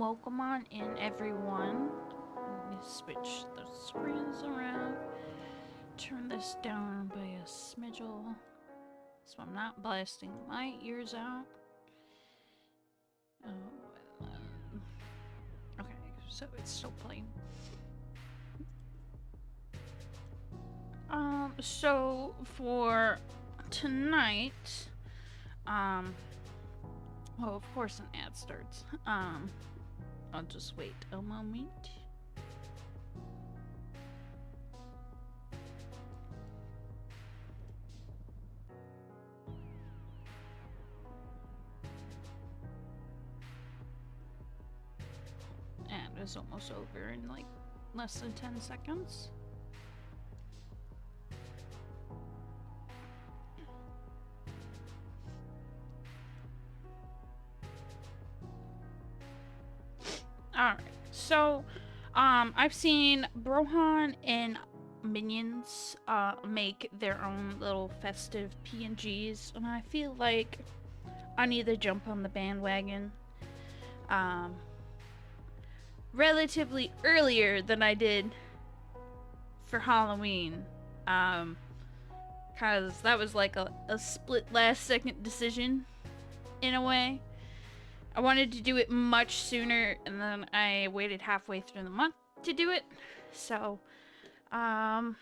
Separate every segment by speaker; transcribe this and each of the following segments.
Speaker 1: welcome on in, everyone. Let me switch the screens around. Turn this down by a smidgle so I'm not blasting my ears out. Oh, okay, so it's still playing. So for tonight, well, of course an ad starts. I'll just wait a moment. And it's almost over in like less than 10 seconds. Alright, so I've seen Brohan and Minions make their own little festive PNGs, and I feel like I need to jump on the bandwagon relatively earlier than I did for Halloween, because that was like a split last second decision in a way. I wanted to do it much sooner, and then I waited halfway through the month to do it. So, yeah.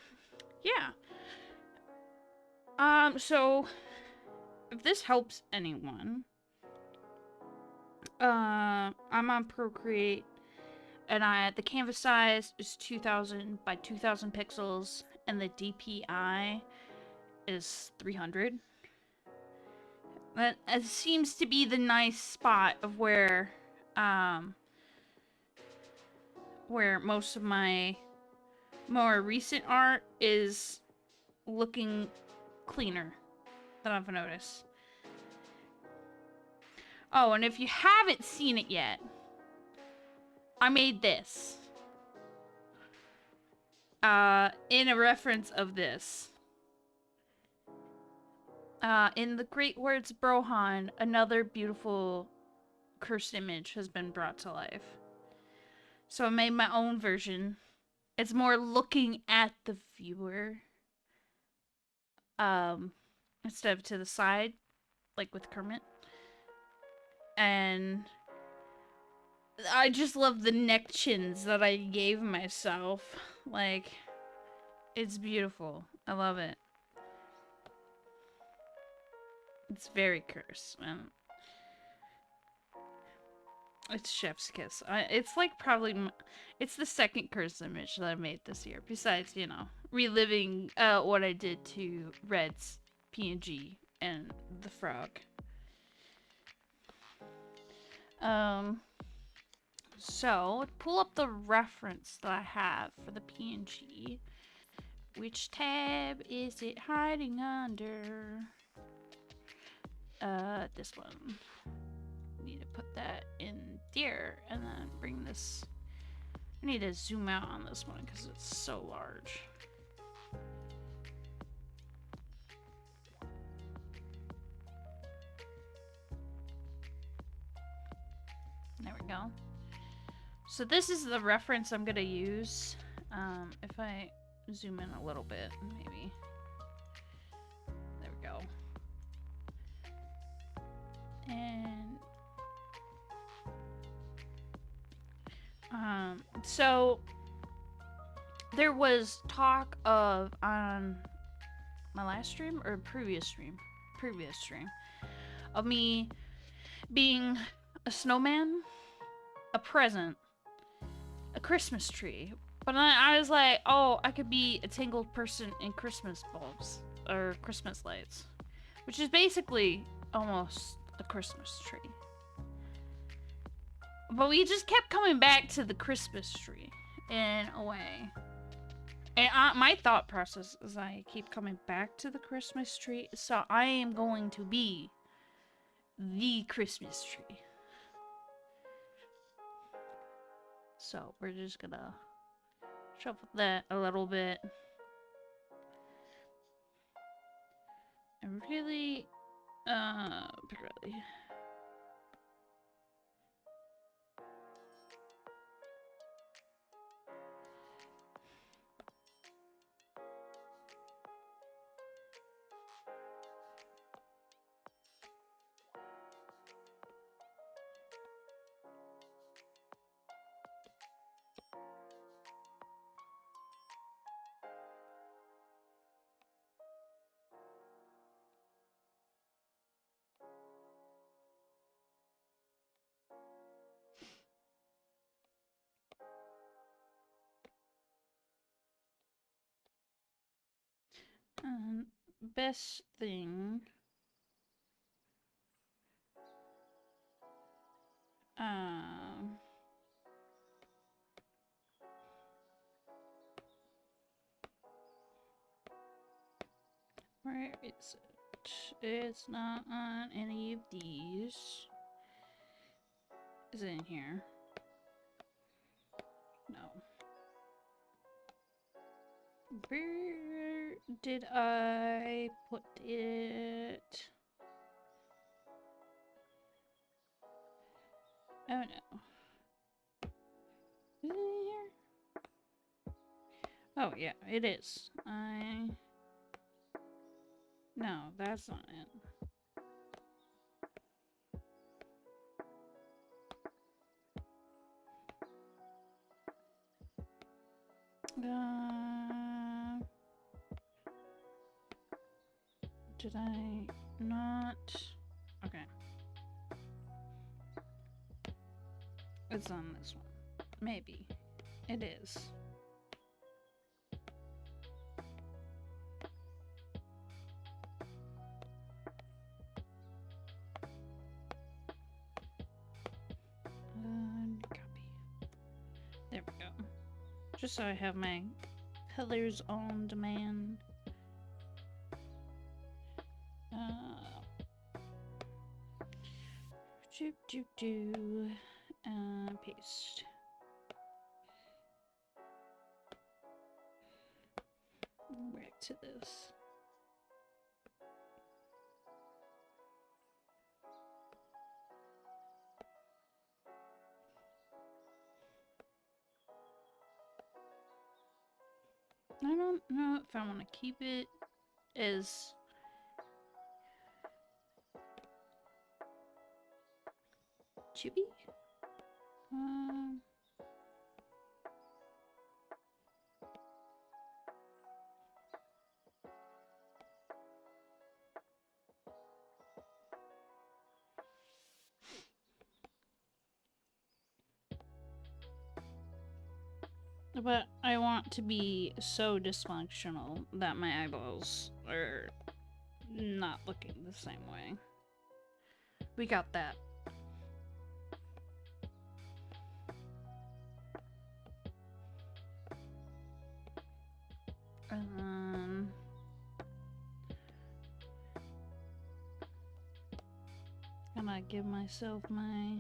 Speaker 1: So if this helps anyone, I'm on Procreate, and the canvas size is 2000 by 2000 pixels, and the DPI is 300. That seems to be the nice spot of where most of my more recent art is looking cleaner than I've noticed. Oh, and if you haven't seen it yet, I made this in a reference of this. In the great words of Brohan, another beautiful cursed image has been brought to life. So I made my own version. It's more looking at the viewer, instead of to the side, like with Kermit. And I just love the neck chins that I gave myself. Like, it's beautiful. I love it. It's very cursed, man. It's chef's kiss. It's like probably it's the second curse image that I made this year. Besides, you know, reliving what I did to Red's PNG and the frog. So pull up the reference that I have for the PNG. Which tab is it hiding under? This one. Need to put that in there and then bring this. I need to zoom out on this one because it's so large. There we go. So this is the reference I'm gonna use. If I zoom in a little bit, maybe. There we go. And so there was talk of on my last stream or previous stream of me being a snowman, a present, a Christmas tree. But I was like, oh, I could be a tangled person in Christmas bulbs or Christmas lights, which is basically almost a Christmas tree. But we just kept coming back to the Christmas tree in a way. And my thought process is I keep coming back to the Christmas tree, so I am going to be the Christmas tree. So we're just gonna shuffle that a little bit. And really, Best thing. Where is it? It's not on any of these. Is it in here? No. Where did I put it? Oh no. Is it in here? Oh yeah, it is. No, that's not it. Did I not? Okay. It's on this one. Maybe. It is. Copy. There we go. Just so I have my colors on demand. Paste. Back to this. I don't know if I want to keep it as chibi. But I want to be so dysfunctional that my eyeballs are not looking the same way. We got that. Gonna give myself my...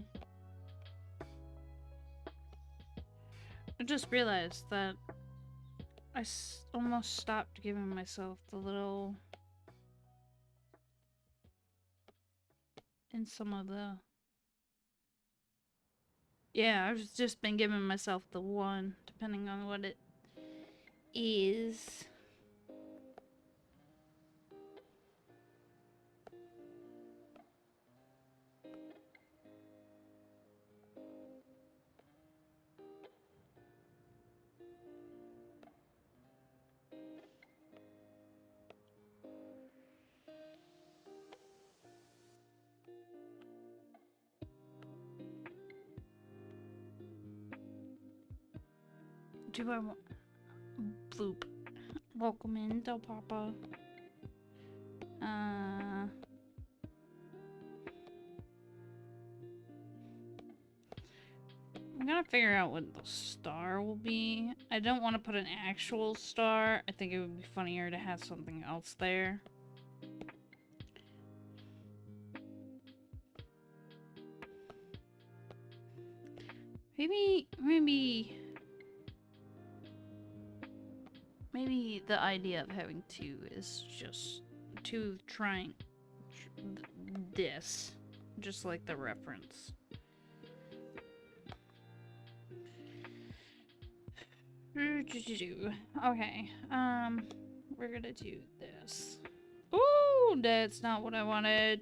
Speaker 1: I just realized that I almost stopped giving myself the little... in some of the... Yeah, I've just been giving myself the one, depending on what it is. Do I want... Bloop. Welcome in, Del Papa. I'm gonna figure out what the star will be. I don't want to put an actual star. I think it would be funnier to have something else there. Maybe the idea of having two is just two trying this, just like the reference. Okay, we're gonna do this. Ooh, that's not what I wanted.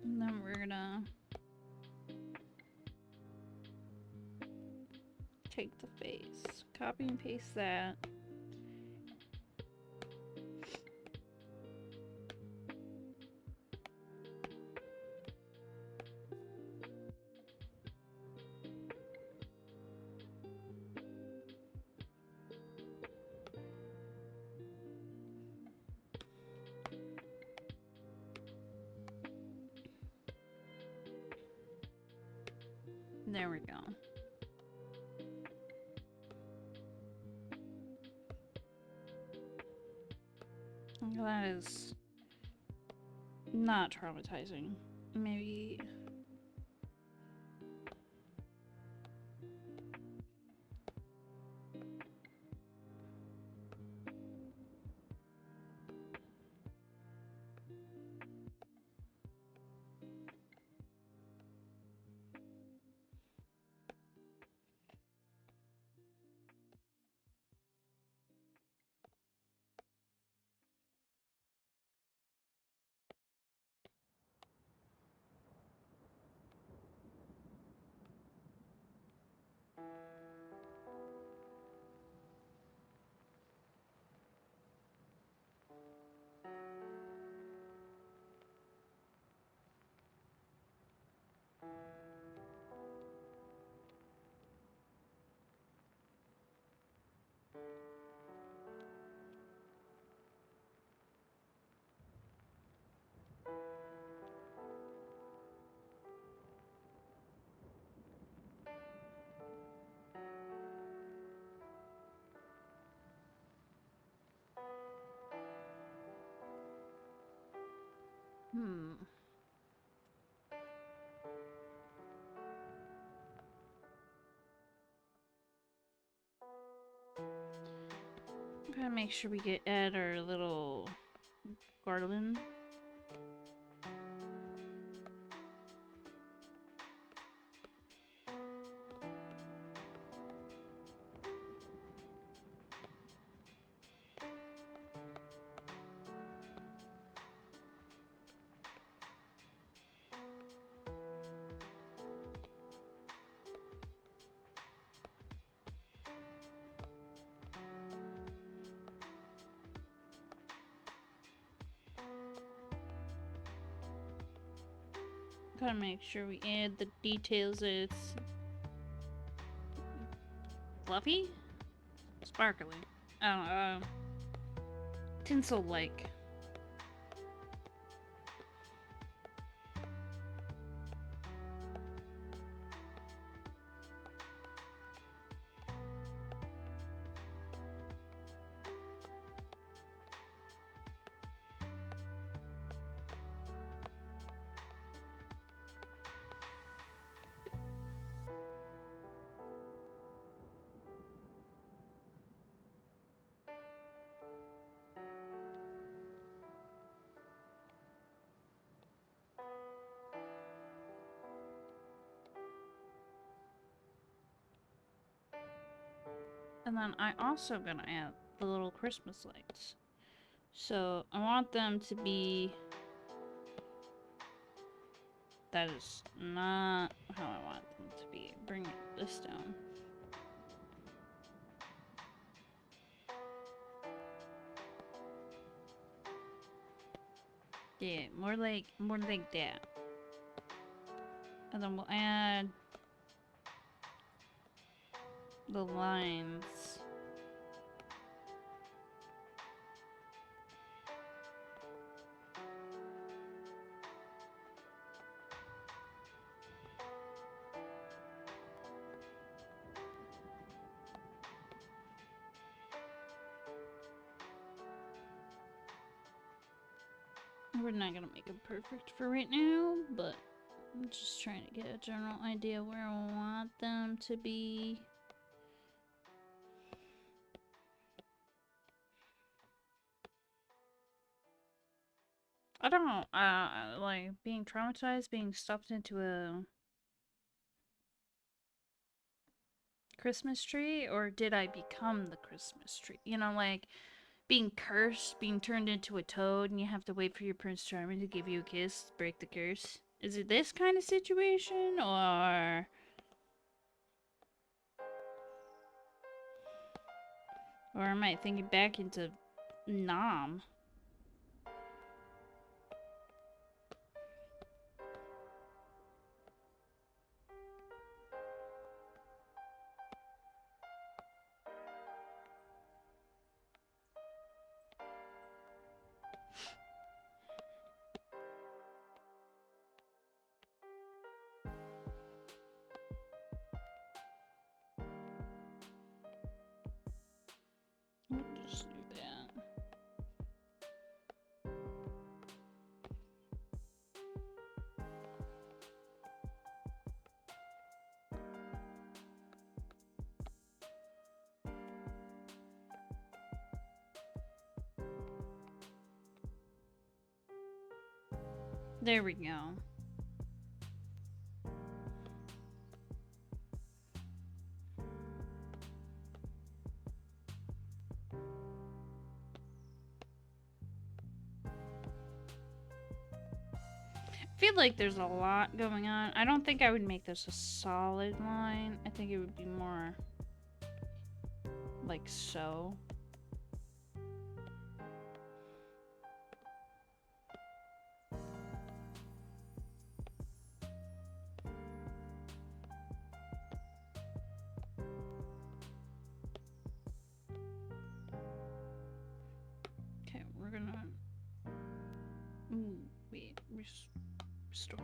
Speaker 1: And then we're gonna take the face, copy and paste that. There we go. That is not traumatizing. Maybe... Gotta make sure we add our little garland. Gotta make sure we add the details. It's fluffy, sparkly. I don't know. Tinsel-like. And then I also gonna add the little Christmas lights. So I want them to be... That is not how I want them to be. Bring this down. Yeah, more like that. And then we'll add the lines. We're not gonna make it perfect for right now, but I'm just trying to get a general idea where I want them to be. I don't know, like being traumatized, being stuffed into a Christmas tree, or did I become the Christmas tree? You know, like being cursed, being turned into a toad, and you have to wait for your Prince Charming to give you a kiss to break the curse. Is it this kind of situation, or am I thinking back into Nom? There we go. I feel like there's a lot going on. I don't think I would make this a solid line. I think it would be more like so. Okay, we're gonna... Ooh, wait, restore.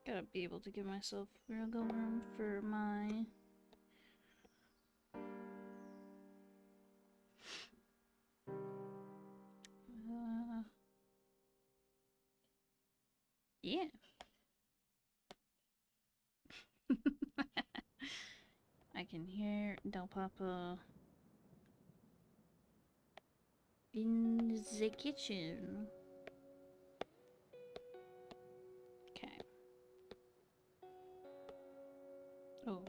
Speaker 1: Gotta be able to give myself wiggle room for my... yeah. I can hear Del Papa in the kitchen. Okay. Oh.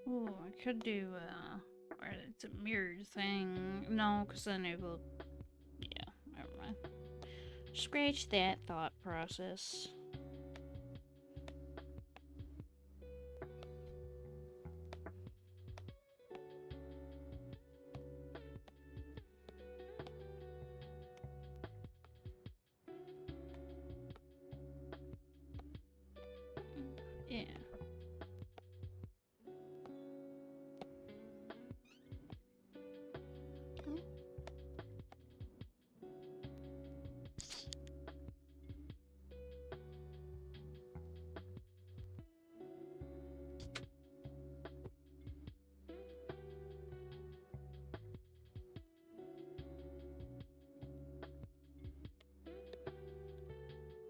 Speaker 1: Oh, I could do, or it's a mirrored thing. No, because then it will... Yeah, never mind. Scratch that thought process. Yeah.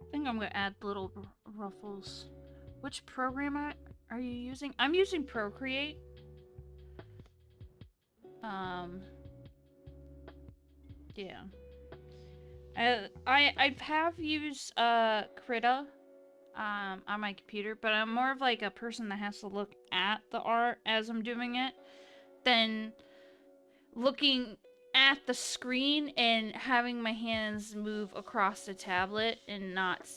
Speaker 1: I think I'm gonna add little ruffles. Which program are you using? I'm using Procreate. Yeah. I have used Krita on my computer, but I'm more of like a person that has to look at the art as I'm doing it than looking at the screen and having my hands move across the tablet and not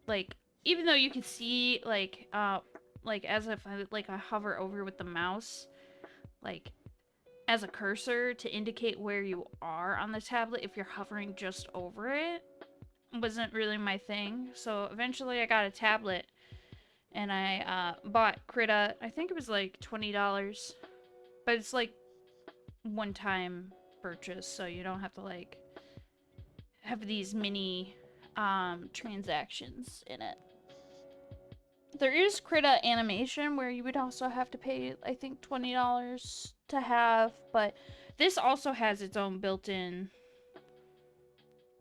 Speaker 1: like, even though you can see like as if I hover over with the mouse, like as a cursor to indicate where you are on the tablet if you're hovering just over it, wasn't really my thing. So eventually I got a tablet and I bought Krita. I think it was like $20, but it's like one-time purchase, so you don't have to like have these mini transactions in it. There is Krita animation where you would also have to pay, I think, $20 to have, but this also has its own built-in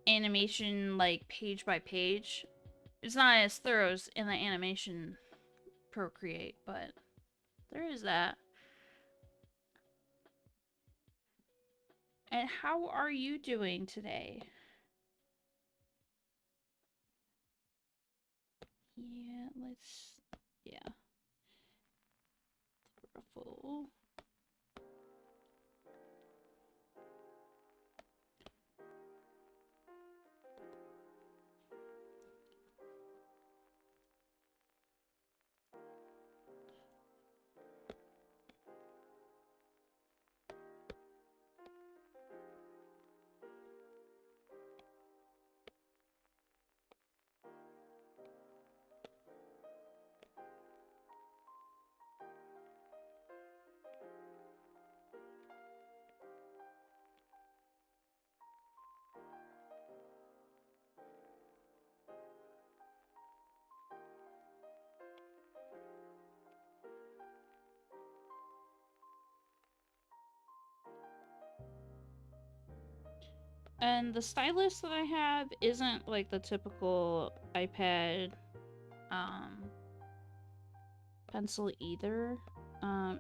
Speaker 1: animation, like page by page. It's not as thorough as in the animation Procreate, but there is that. And how are you doing today? Yeah, let's... yeah. Ruffle. And the stylus that I have isn't like the typical iPad pencil either.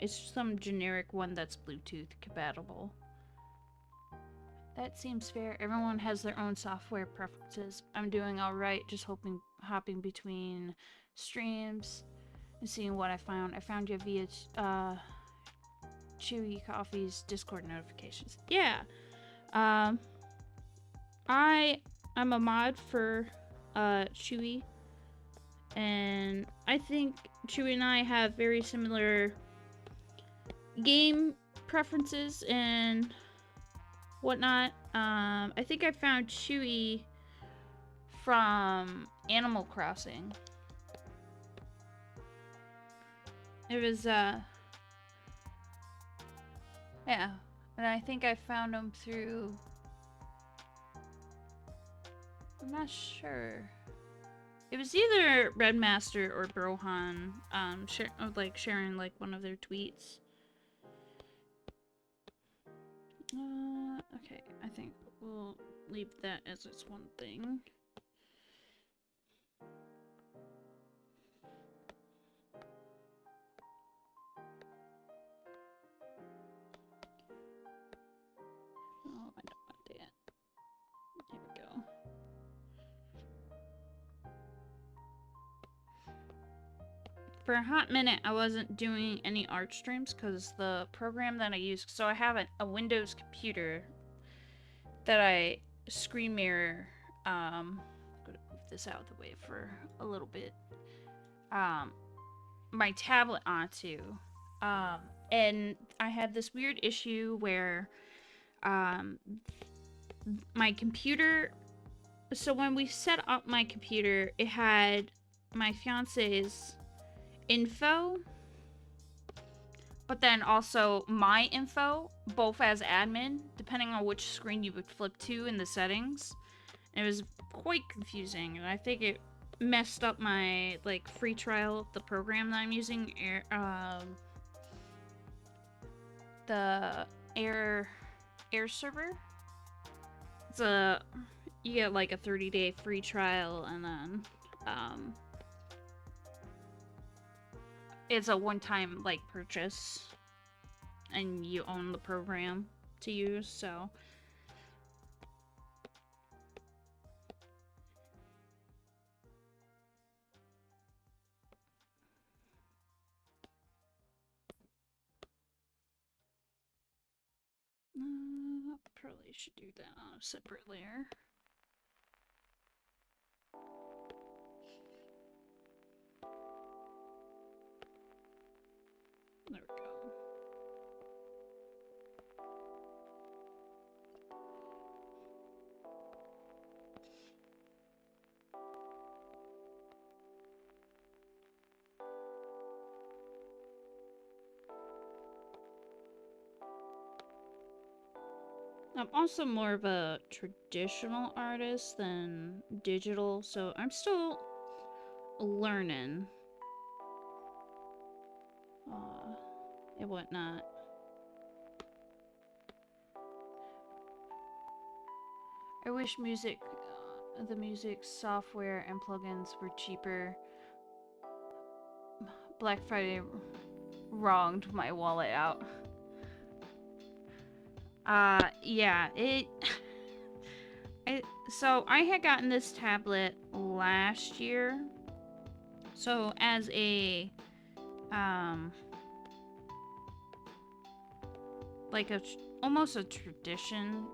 Speaker 1: It's some generic one that's Bluetooth compatible. That seems fair. Everyone has their own software preferences. I'm doing alright, just hopping between streams and seeing what I found. I found you via Chewy Coffee's Discord notifications. Yeah. I'm a mod for Chewy, and I think Chewy and I have very similar game preferences and whatnot. I think I found Chewy from Animal Crossing. It was yeah, and I think I found him through, I'm not sure. It was either Redmaster or Brohan, sharing like one of their tweets. Okay, I think we'll leave that as its one thing. Oh, I don't want that. Here we go. For a hot minute, I wasn't doing any art streams because the program that I use, so I have a Windows computer that I screen mirror. I'm gonna move this out of the way for a little bit. My tablet onto. And I had this weird issue where my computer, so when we set up my computer, it had my fiance's info, but then also my info, both as admin, depending on which screen you would flip to in the settings. And it was quite confusing, and I think it messed up my like free trial of the program that I'm using, the air server. It's you get like a 30-day free trial, and then it's a one-time like purchase, and you own the program to use. So probably should do that on a separate layer. There we go. I'm also more of a traditional artist than digital, so I'm still learning and whatnot. I wish the music software and plugins were cheaper. Black Friday wronged my wallet out. Yeah, so I had gotten this tablet last year. So as a, like almost a tradition.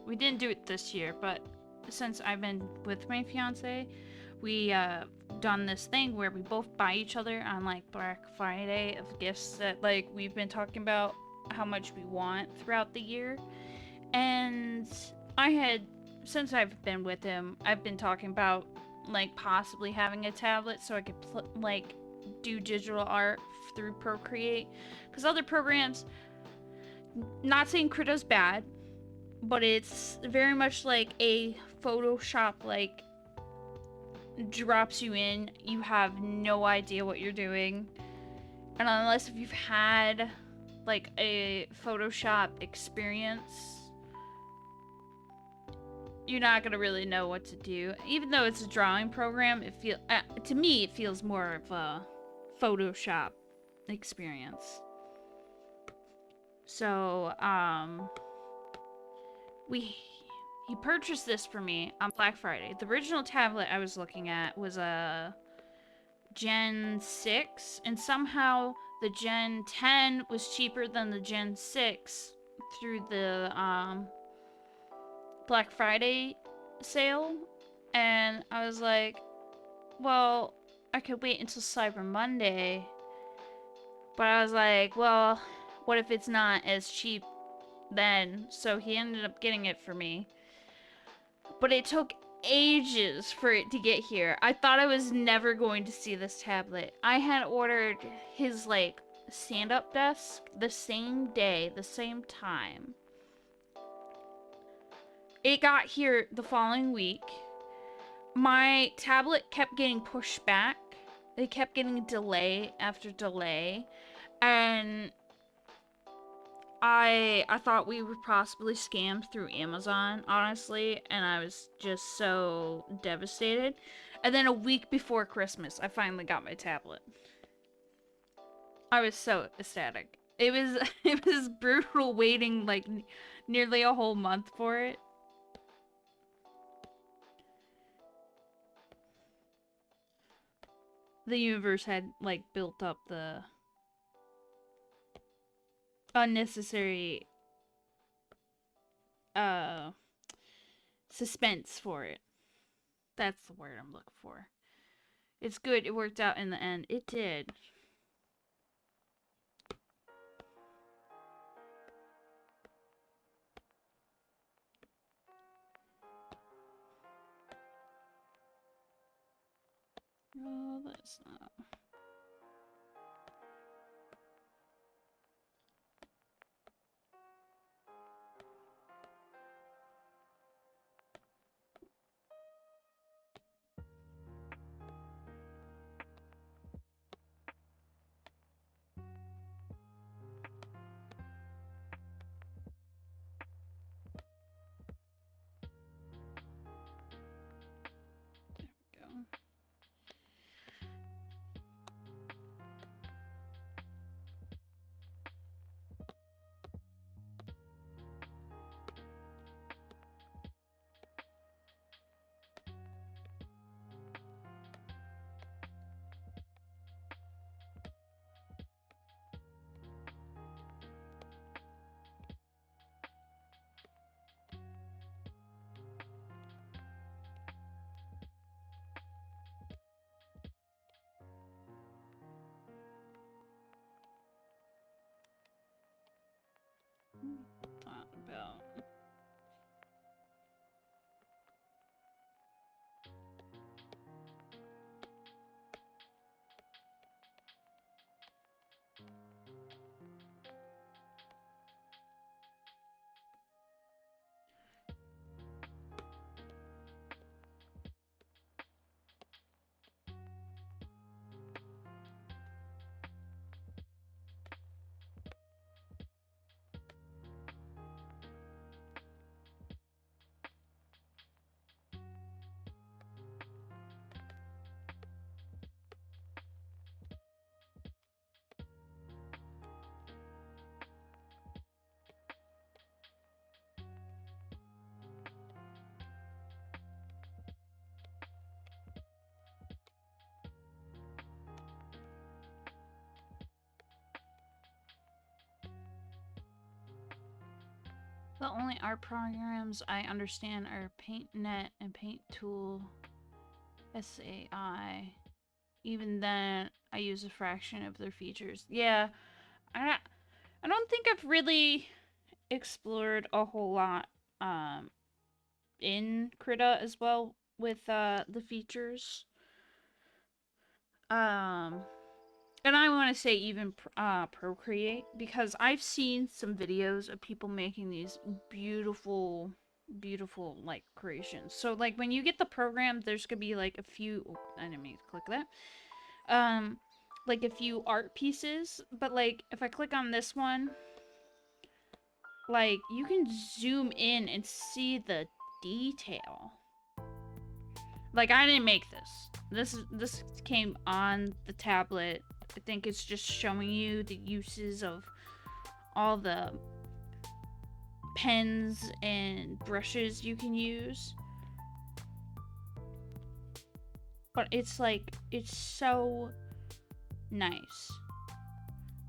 Speaker 1: We didn't do it this year, but since I've been with my fiance, we done this thing where we both buy each other on like Black Friday of gifts that like we've been talking about how much we want throughout the year. And since I've been with him, I've been talking about like possibly having a tablet so I could like do digital art through Procreate, because other programs, not saying Krita's bad, but it's very much like a Photoshop, like drops you in, you have no idea what you're doing, and unless if you've had like a Photoshop experience, you're not gonna really know what to do. Even though it's a drawing program, to me it feels more of a Photoshop experience. So, he purchased this for me on Black Friday. The original tablet I was looking at was a Gen 6, and somehow the Gen 10 was cheaper than the Gen 6 through the Black Friday sale. And I was like, well, I could wait until Cyber Monday. But I was like, well, what if it's not as cheap then? So he ended up getting it for me. But it took ages for it to get here. I thought I was never going to see this tablet. I had ordered his, like, stand-up desk the same day, the same time. It got here the following week. My tablet kept getting pushed back. It kept getting delay after delay. And I thought we were possibly scammed through Amazon, honestly, and I was just so devastated. And then a week before Christmas, I finally got my tablet. I was so ecstatic. It was brutal waiting like nearly a whole month for it. The universe had like built up the unnecessary suspense for it. That's the word I'm looking for. It's good. It worked out in the end. It did. Oh, that's not. About. The only art programs I understand are PaintNet and PaintTool, SAI. Even then, I use a fraction of their features. Yeah, I don't think I've really explored a whole lot in Krita as well with the features. And I want to say even Procreate, because I've seen some videos of people making these beautiful, beautiful, like, creations. So, like, when you get the program, there's gonna be, like, a few... Oh, I didn't mean to click that. Like, a few art pieces. But, like, if I click on this one, like, you can zoom in and see the detail. Like, I didn't make this. This came on the tablet. I think it's just showing you the uses of all the pens and brushes you can use. But it's like, it's so nice.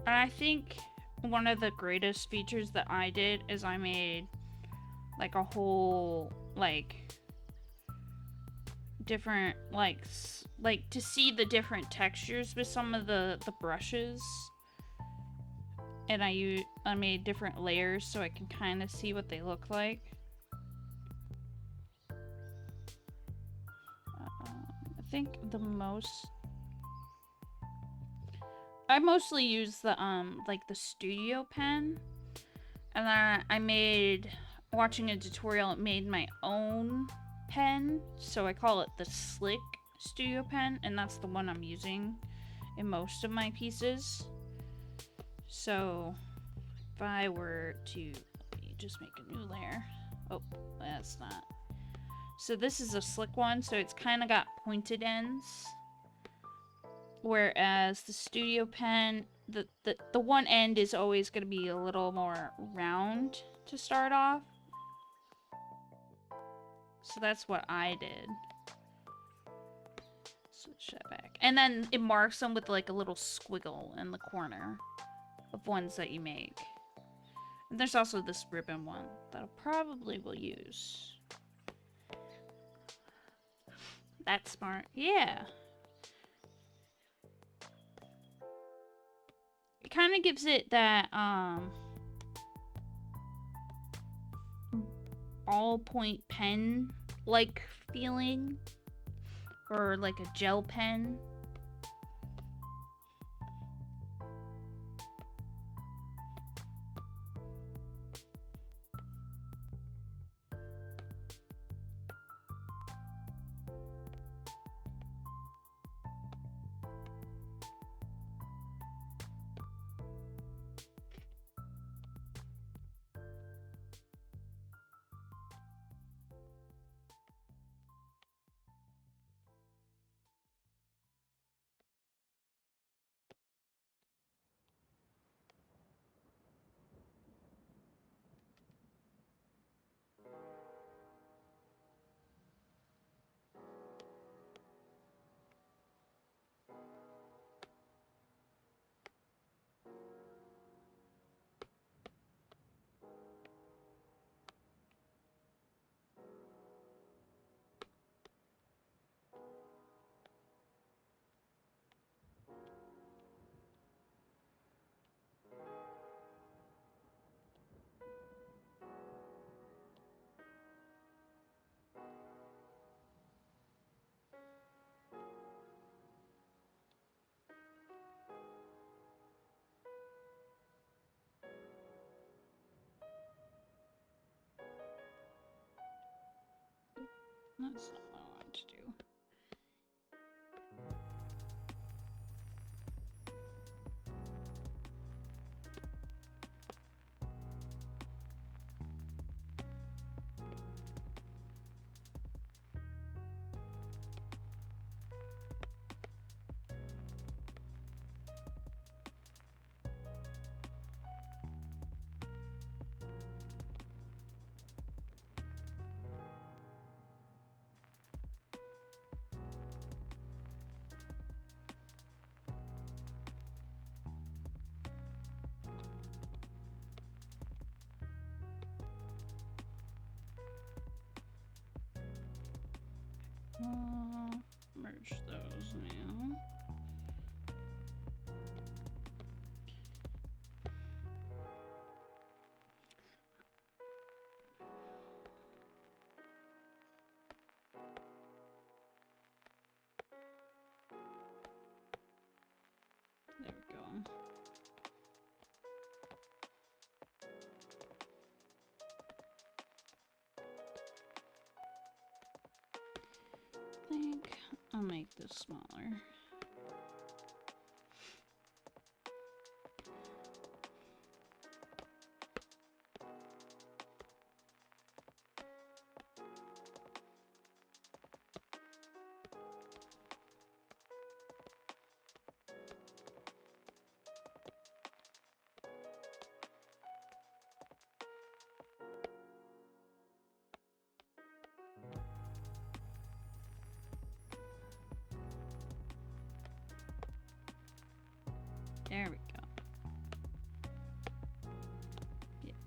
Speaker 1: And I think one of the greatest features that I did is I made like a whole, like, different, like to see the different textures with some of the brushes. And I made different layers so I can kind of see what they look like. I think I mostly use the like the studio pen, and then I made, watching a tutorial, made my own pen, so I call it the Slick Studio Pen, and that's the one I'm using in most of my pieces. So if I were to, let me just make a new layer. Oh, that's not. So this is a slick one, so it's kind of got pointed ends. Whereas the studio pen, the one end is always going to be a little more round to start off. So that's what I did. Switch that back. And then it marks them with like a little squiggle in the corner of ones that you make. And there's also this ribbon one that I probably will use. That's smart. Yeah. It kind of gives it that ballpoint pen like feeling, or like a gel pen. That's not what I wanted to do. Merge those now. There we go. I think I'll make this smaller.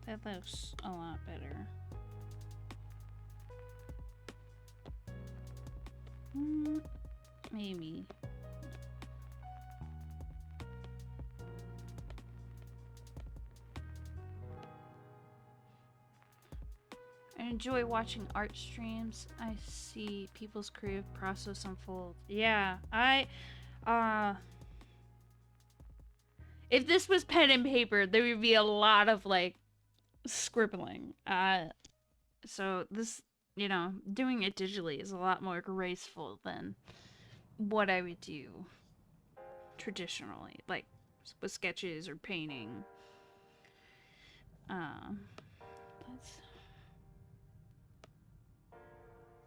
Speaker 1: That looks a lot better. Maybe. I enjoy watching art streams. I see people's creative process unfold. Yeah, if this was pen and paper, there would be a lot of, like, scribbling. So this, you know, doing it digitally is a lot more graceful than what I would do traditionally, like with sketches or painting. Let's.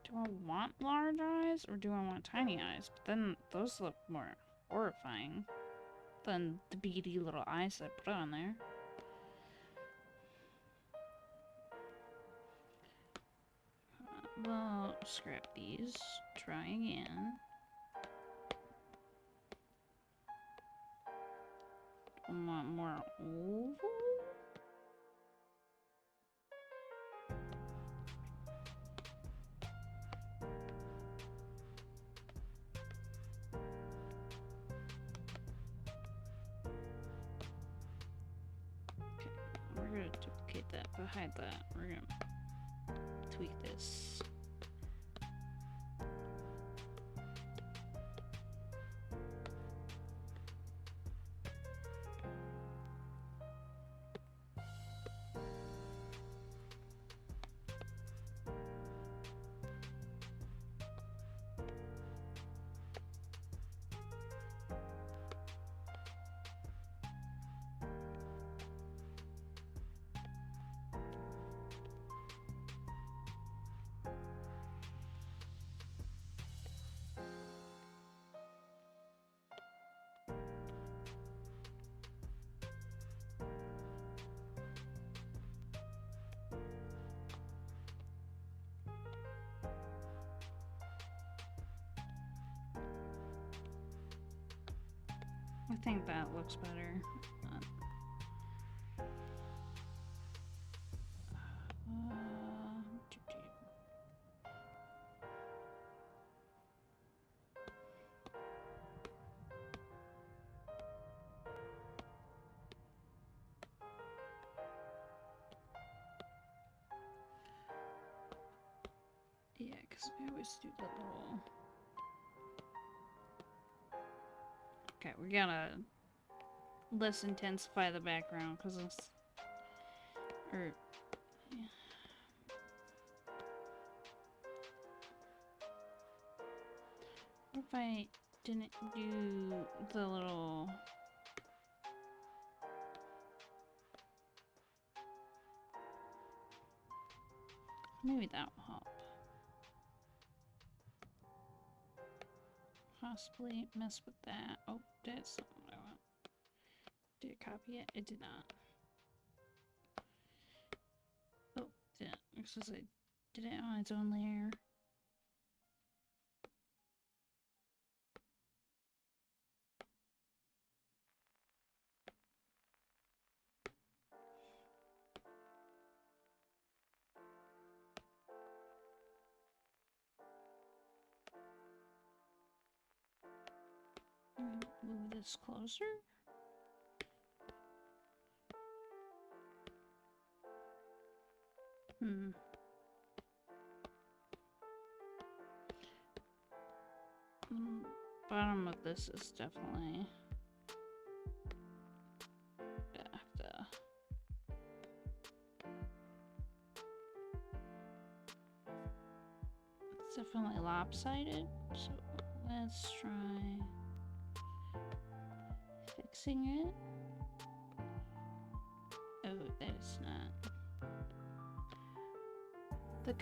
Speaker 1: Do I want large eyes or do I want tiny eyes? But then those look more horrifying than the beady little eyes I put on there. Well, scrap these. Try again. I want more oval? Okay, we're gonna duplicate that, but hide that. We're gonna tweak this. I think that looks better. Yeah, because we always do the little... Okay, we gotta less intensify the background because it's... Or... Yeah. What if I didn't do the little... Maybe that will help. Possibly mess with that. Oh, that's not what I want. Did it copy it? It did not. Oh, did it? It says I did it on its own layer. Move this closer. Bottom of this is definitely gonna have to. It's definitely lopsided, so let's try fixing it. Oh, that is not. The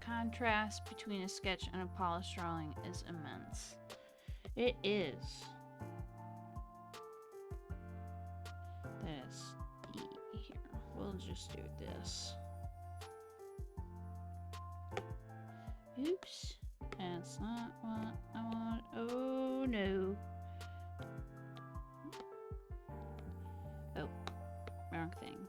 Speaker 1: contrast between a sketch and a polished drawing is immense. It is. That is E here. We'll just do this. Oops. That's not what I want. Oh no. Oh, wrong thing.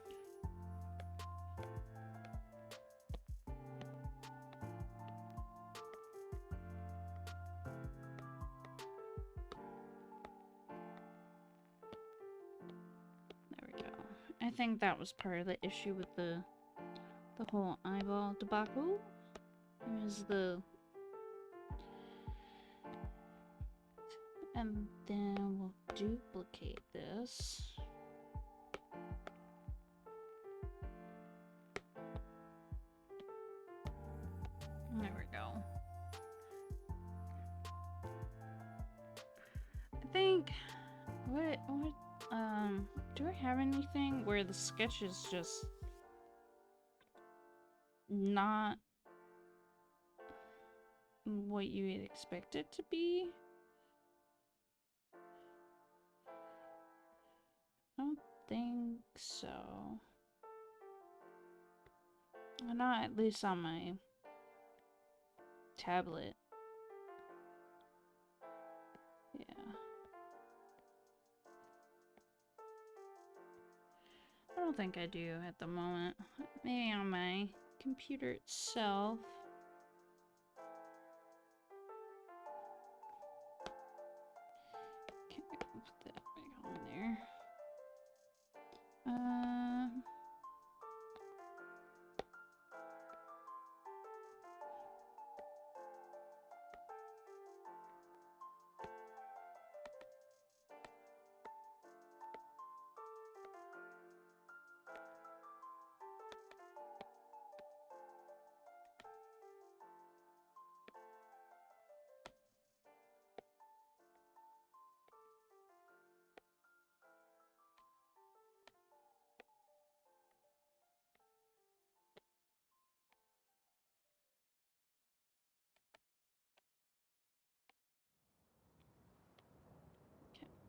Speaker 1: think that was part of the issue with the whole eyeball debacle. Here's the... And then we'll duplicate this. There we go. I think... do I have anything where the sketch is just not what you would expect it to be? I don't think so. Not at least on my tablet. Yeah. I don't think I do at the moment. Maybe on my computer itself. Okay, put that back on there.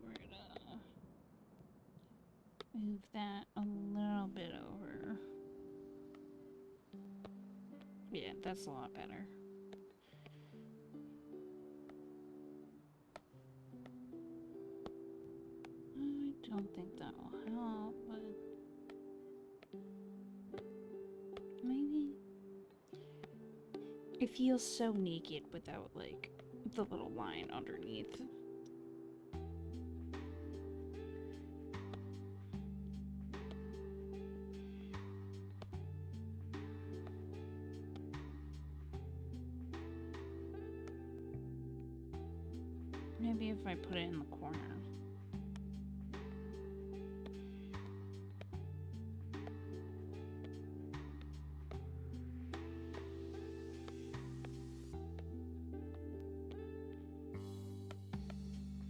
Speaker 1: We're gonna move that a little bit over. Yeah, that's a lot better. I don't think that will help, but maybe. It feels so naked without, like, the little line underneath. Maybe if I put it in the corner.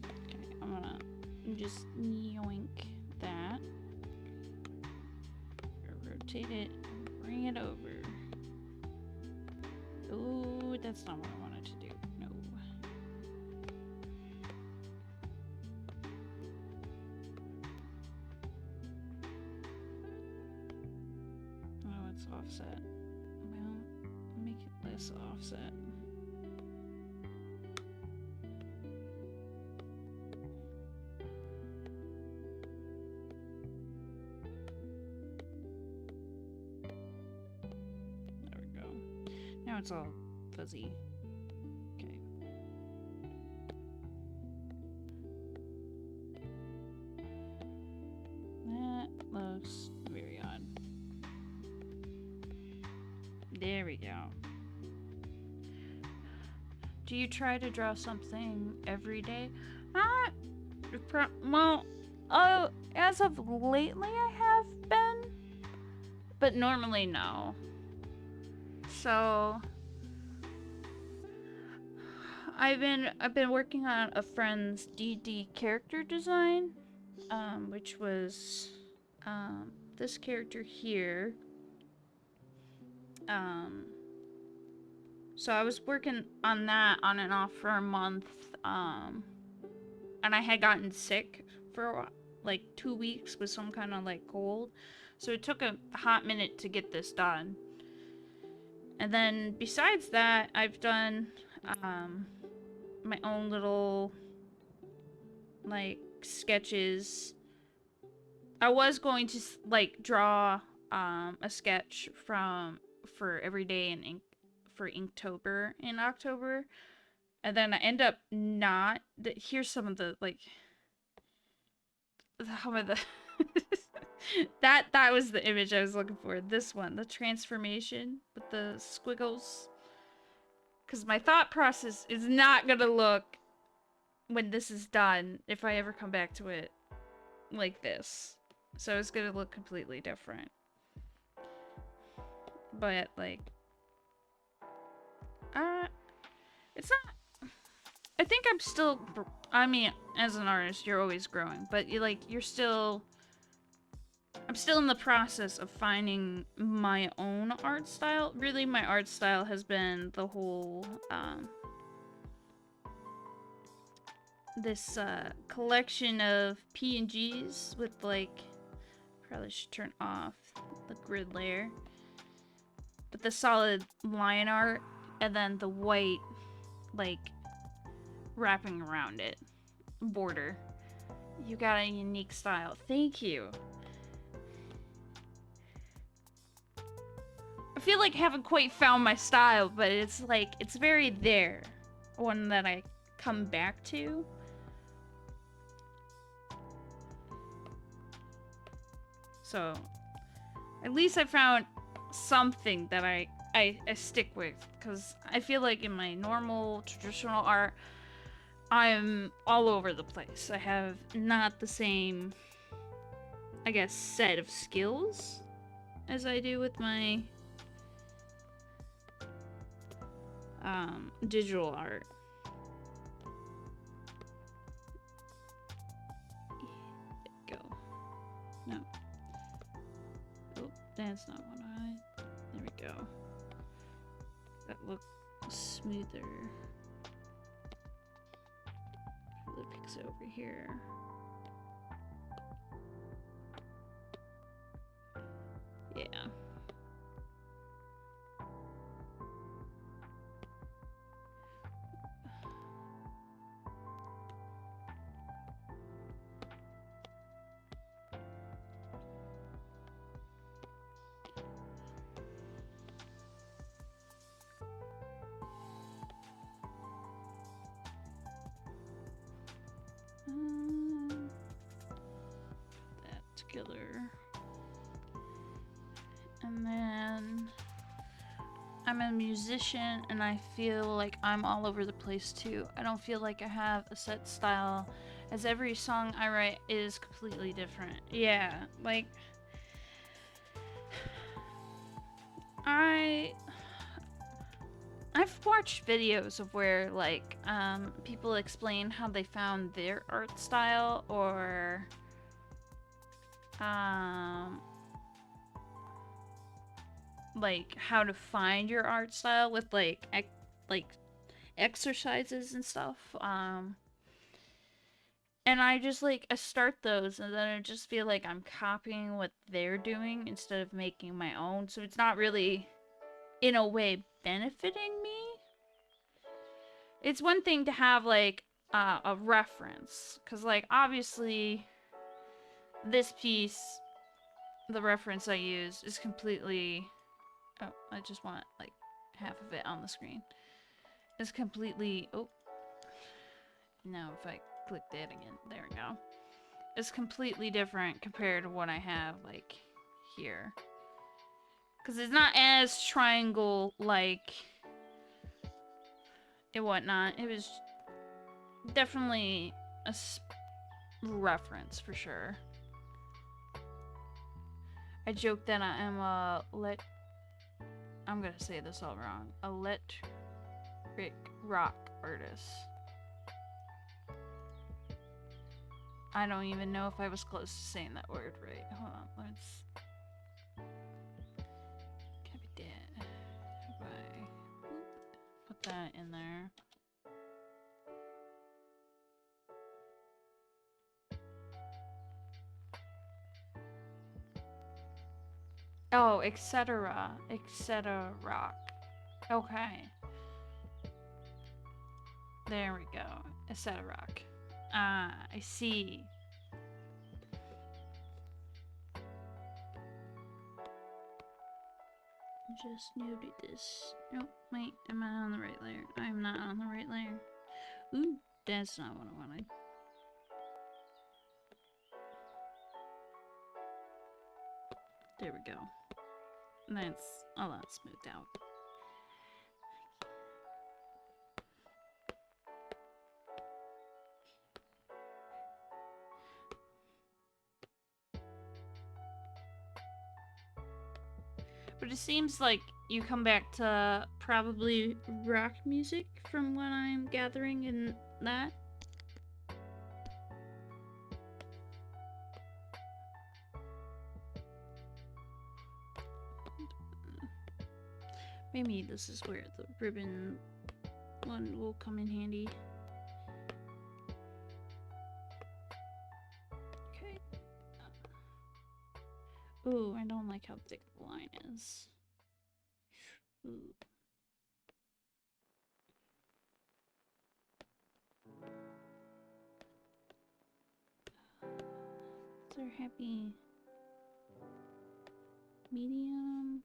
Speaker 1: Okay, I'm gonna just yoink that. Rotate it, bring it over. Ooh, that's not what I wanted to do. No. Oh, it's offset. Well, make it less offset. There we go. Now it's all fuzzy. Okay. That looks very odd. There we go. Do you try to draw something every day? Well, as of lately I have been, but normally no. So I've been working on a friend's D&D character design, which was this character here. So I was working on that on and off for a month, and I had gotten sick for a while, like 2 weeks with some kind of like cold. So it took a hot minute to get this done. And then besides that, I've done my own little like sketches. I was going to like draw a sketch for Everyday in Ink for Inktober in October, and then I end up not. Here's some of the like some of the That was the image I was looking for. This one, the transformation with the squiggles. Because my thought process is not gonna look, when this is done, if I ever come back to it, like this. So it's gonna look completely different. But, like, it's not, I think I'm still, I mean, as an artist, you're always growing, but you're still, I'm still in the process of finding my own art style. Really, my art style has been the whole, this, collection of PNGs with, like, probably should turn off the grid layer. But the solid line art, and then the white, like, wrapping around it. Border. You got a unique style. Thank you. I feel like I haven't quite found my style, but it's like, it's very there. One that I come back to. So, at least I found something that I stick with. Because I feel like in my normal, traditional art, I'm all over the place. I have not the same, I guess, set of skills as I do with my digital art. Go. No. Oh, that's not what I... There we go. That looks smoother. Really fix it over here. Yeah. That together. And then I'm a musician and I feel like I'm all over the place too. I don't feel like I have a set style, as every song I write is completely different. Yeah, like I've watched videos of where, like, people explain how they found their art style, or, like, how to find your art style with, like, exercises and stuff. And I just, like, I start those, and then I just feel like I'm copying what they're doing instead of making my own, so it's not really, in a way, benefiting me. It's one thing to have, like, a reference, because, like, obviously, this piece, the reference I use, is completely... Oh, I just want, like, half of it on the screen. It's completely... Oh. Now, if I click that again, there we go. It's completely different compared to what I have, like, here. Because it's not as triangle-like and whatnot. It was definitely a reference, for sure. I joke that I am a I'm gonna say this all wrong. Electric rock artist. I don't even know if I was close to saying that word right. Hold on, let's copy that. Put that in there. Oh, etc. Etc. rock. Okay. There we go. Etc. rock. Ah, I see. Just noted this. Oh, wait, am I on the right layer? I'm not on the right layer. Ooh, that's not what I wanted. There we go. That's a lot smoothed out. But it seems like you come back to probably rock music from what I'm gathering in that. Maybe this is where the ribbon one will come in handy. Okay. Ooh, I don't like how thick the line is. Ooh. Is there happy medium?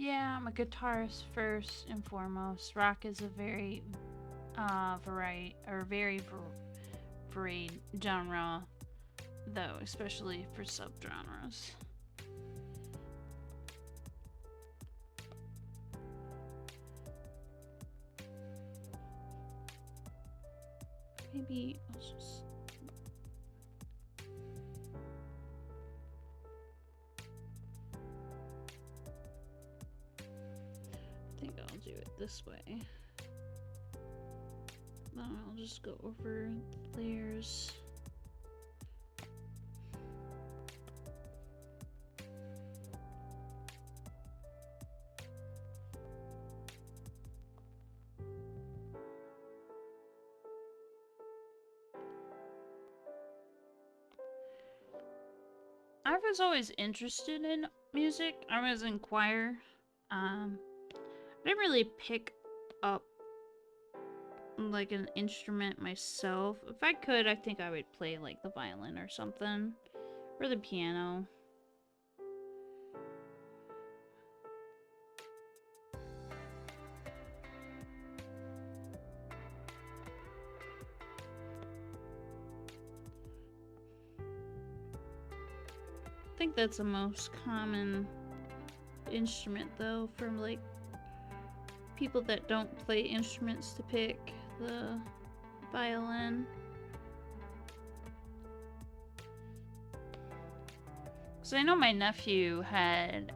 Speaker 1: Yeah, I'm a guitarist first and foremost. Rock is a very varied genre, though, especially for subgenres. Maybe I'll just... I think I'll do it this way. Then I'll just go over layers. I was always interested in music. I was in choir. I didn't really pick up like an instrument myself. If I could, I think I would play like the violin or something, or the piano. I think that's the most common instrument though, from like people that don't play instruments to pick the violin. Because I know my nephew had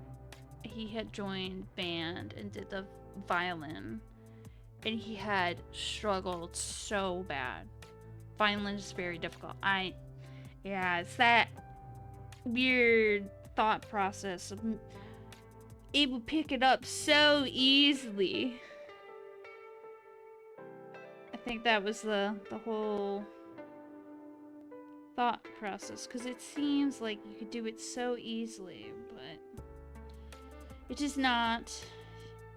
Speaker 1: joined band and did the violin, and he had struggled so bad. Violin is very difficult. Yeah, it's that weird thought process of able to pick it up so easily. I think that was the whole thought process, because it seems like you could do it so easily, but it is not.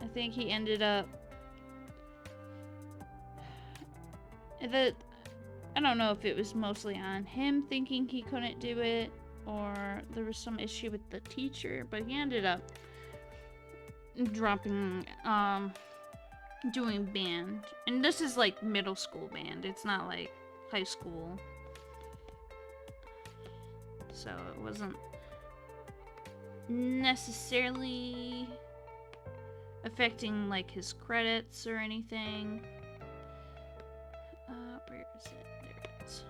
Speaker 1: I think he ended up I don't know if it was mostly on him thinking he couldn't do it, or there was some issue with the teacher, but he ended up dropping doing band. And this is like middle school band, it's not like high school, so it wasn't necessarily affecting like his credits or anything. Where is it? There it is.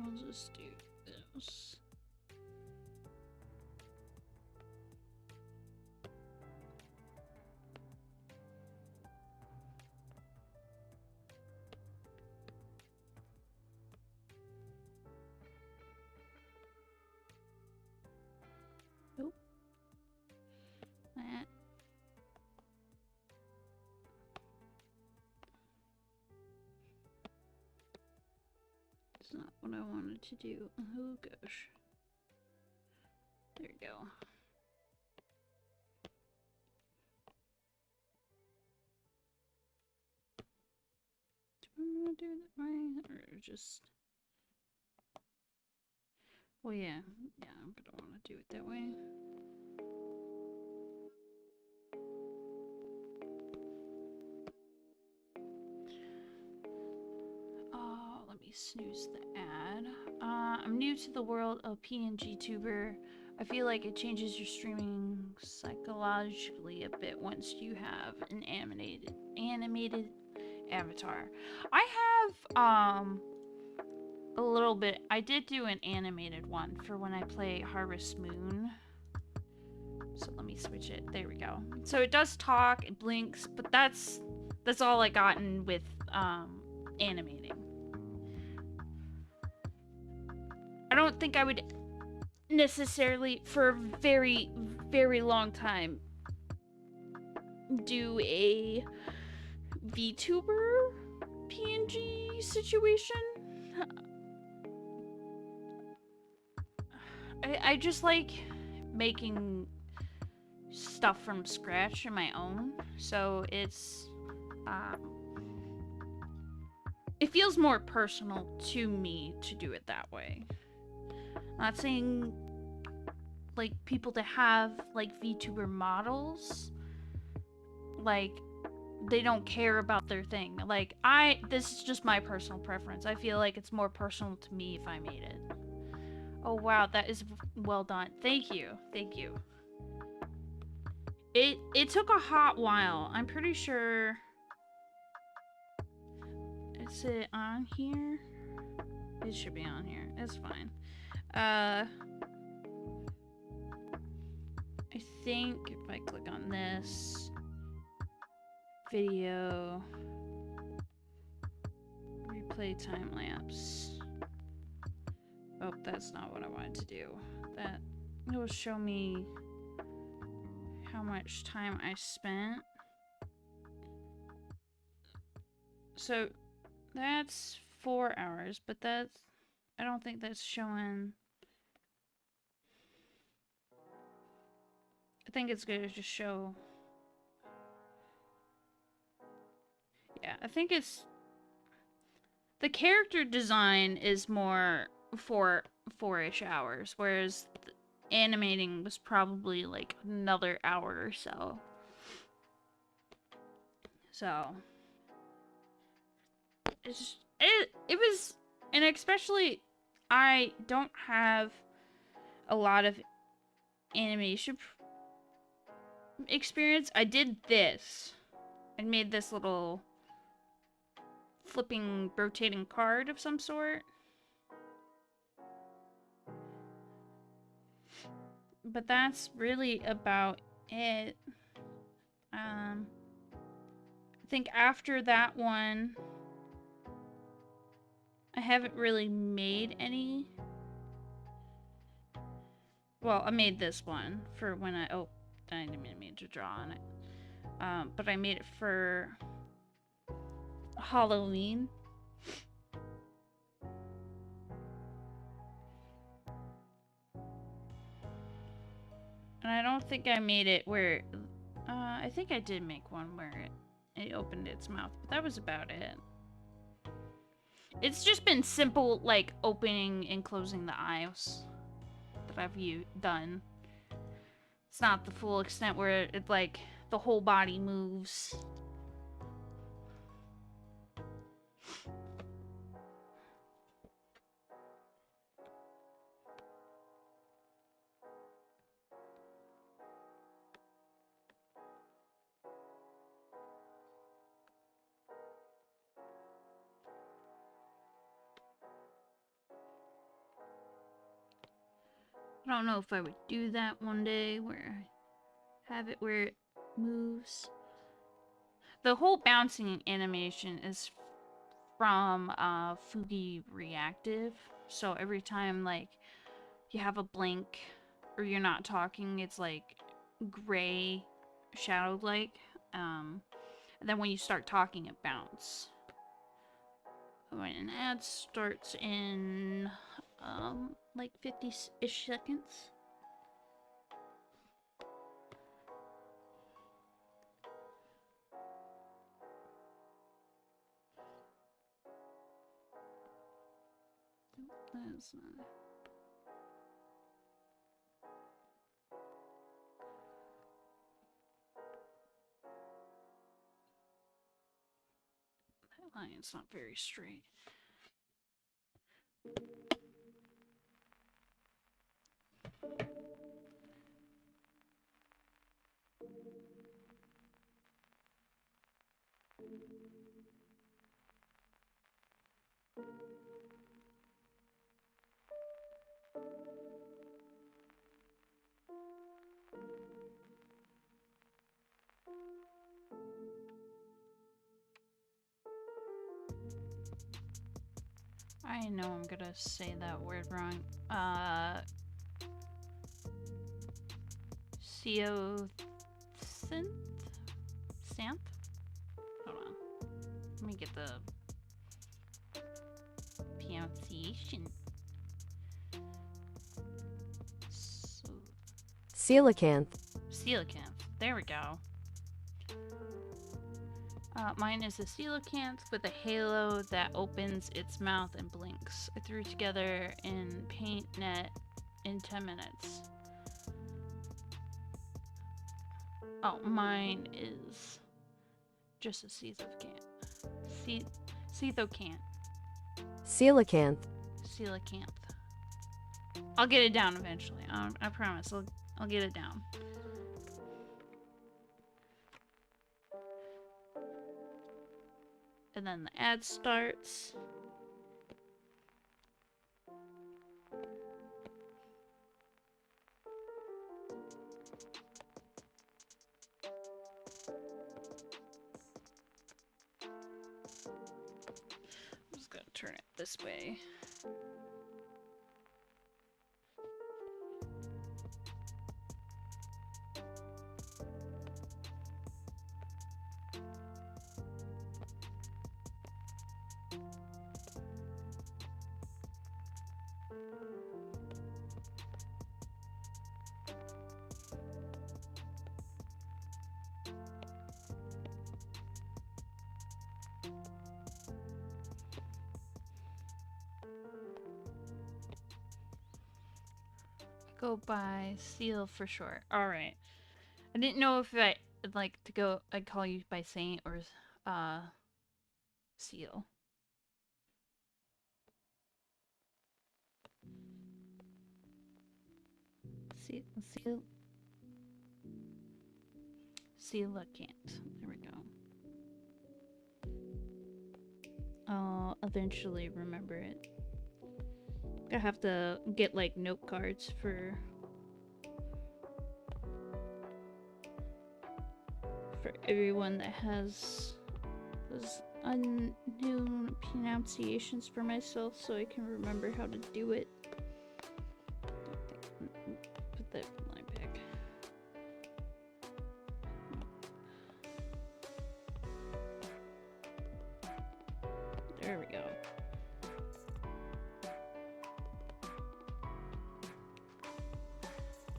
Speaker 1: I'll just do this. Nope. That. It's not what I wanted to do. Oh gosh. There you go. Do I want to do it that way? Or just... Well, yeah. Yeah, I'm gonna want to do it that way. Let me snooze the ad. I'm new to the world of PNG tuber. I feel like it changes your streaming psychologically a bit once you have an animated avatar. I have a little bit. I did do an animated one for when I play Harvest Moon. So let me switch it. There we go. So it does talk, it blinks, but that's all I gotten with animating. I don't think I would necessarily, for a very, very long time, do a VTuber PNG situation. I just like making stuff from scratch on my own, so it's it feels more personal to me to do it that way. I'm not saying like people to have like VTuber models, like they don't care about their thing. Like this is just my personal preference. I feel like it's more personal to me if I made it. Oh wow, that is well done. Thank you. Thank you. It took a hot while. I'm pretty sure. Is it on here? It should be on here. It's fine. I think if I click on this video, replay time lapse. Oh, that's not what I wanted to do. That it will show me how much time I spent. So that's 4 hours, but that's, I don't think that's showing. I think it's gonna just show. Yeah, I think it's, the character design is more for 4-ish hours, whereas animating was probably like another hour or so. So it was, and especially I don't have a lot of animation experience. I did this. I made this little flipping, rotating card of some sort. But that's really about it. I think after that one, I haven't really made any. Well, I made this one for when I didn't mean to draw on it. But I made it for Halloween. And I don't think I made it where, I think I did make one where it opened its mouth, but that was about it. It's just been simple, like, opening and closing the eyes that I've done. It's not the full extent where it, like, the whole body moves. I don't know if I would do that one day where I have it where it moves. The whole bouncing animation is from Fugi Reactive. So every time like you have a blink or you're not talking, it's like gray shadow like. And then when you start talking, it bounces. When an ad starts in like 50-ish seconds. That's not... That line's not very straight. I know I'm gonna say that word wrong. Theosynth? Santh? Hold on. Let me get the pronunciation.
Speaker 2: Coelacanth.
Speaker 1: Coelacanth. There we go. Mine is a coelacanth with a halo that opens its mouth and blinks. I threw together in PaintNet in 10 minutes. Oh, mine is just a coelacanth. Coelacanth.
Speaker 2: Coelacanth.
Speaker 1: Coelacanth. I'll get it down eventually. I promise. I'll get it down. And then the ad starts. I'm just gonna turn it this way. Go by Seal for short. Alright. I didn't know if I'd like to go, I'd call you by Saint or Seal. Coelacanth. There we go. I'll eventually remember it. I have to get like note cards for everyone that has those new pronunciations for myself, so I can remember how to do it. Put that line back. There we go.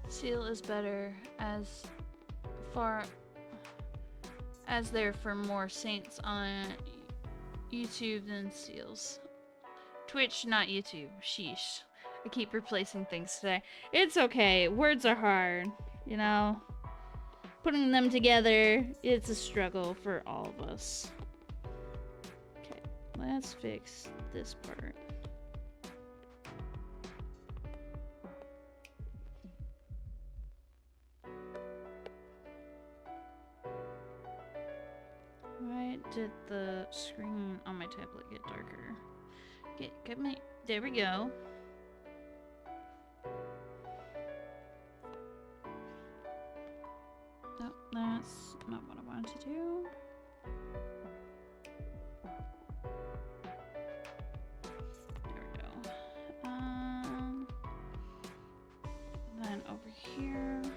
Speaker 1: Seal is better as far as there for more saints on YouTube than seals. Twitch, not YouTube. Sheesh. I keep replacing things today. It's okay. Words are hard, you know? Putting them together, it's a struggle for all of us. Okay, let's fix this part. Why did the screen on my tablet get darker? Get me. There we go. want to do. There we go. Then over here. There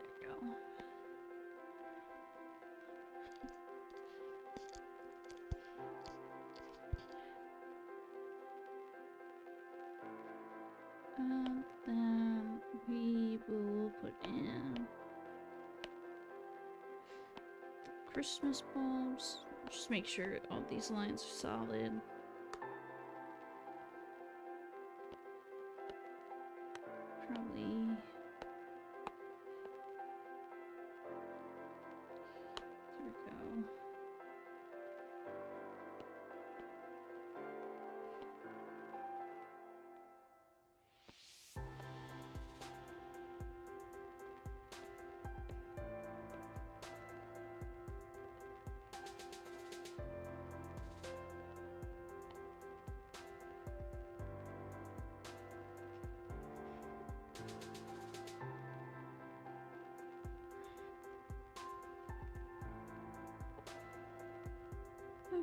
Speaker 1: we go. And then we will put in the Christmas bulbs. Just make sure all these lines are solid. Probably. There we go.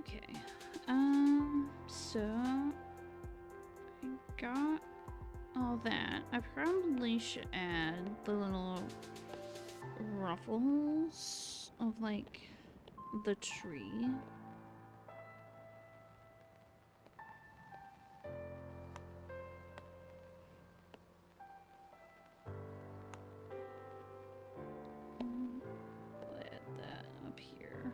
Speaker 1: Okay, so I got all that. I probably should add the little ruffles of like the tree. I'll add that up here.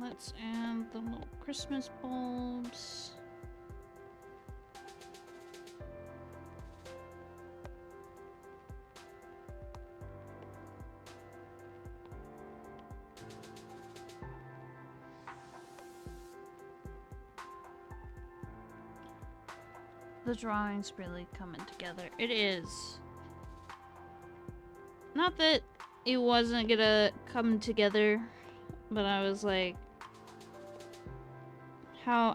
Speaker 1: Let's add the little Christmas bulbs. The drawing's really coming together. It is. Not that it wasn't gonna come together, but I was like, how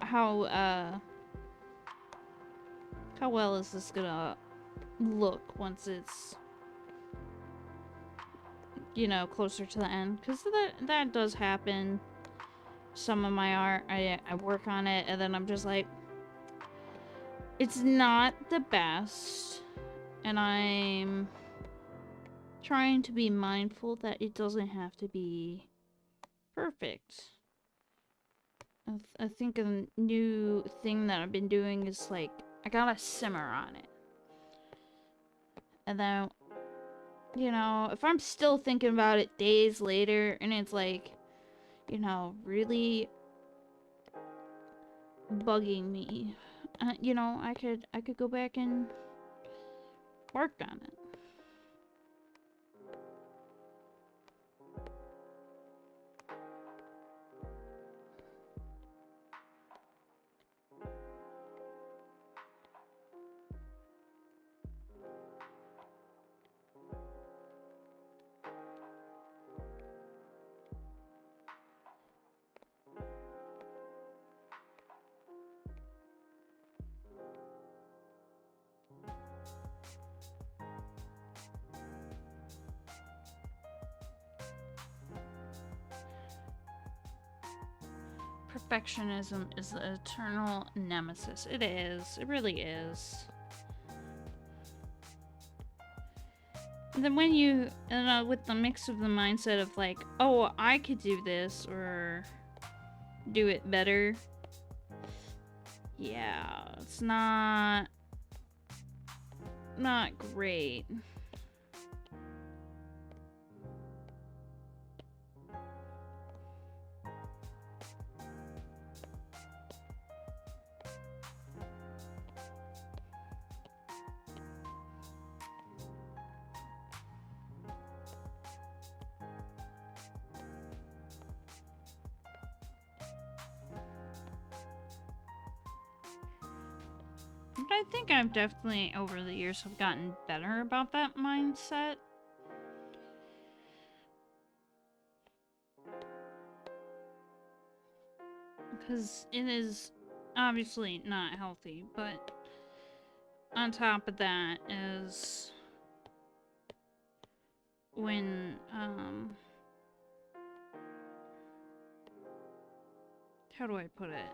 Speaker 1: well is this gonna look once it's, you know, closer to the end? Because that does happen. Some of my art, I work on it, and then I'm just like, it's not the best, and I'm trying to be mindful that it doesn't have to be perfect. I think a new thing that I've been doing is like, I gotta simmer on it. And then, you know, if I'm still thinking about it days later and it's like, you know, really bugging me, you know, I could go back and work on it. Perfectionism is the eternal nemesis. It is. It really is. And then when you, with the mix of the mindset of like, oh, I could do this or do it better. Yeah, it's not great. But I think I've definitely, over the years, have gotten better about that mindset. Because it is obviously not healthy, but on top of that is when, how do I put it?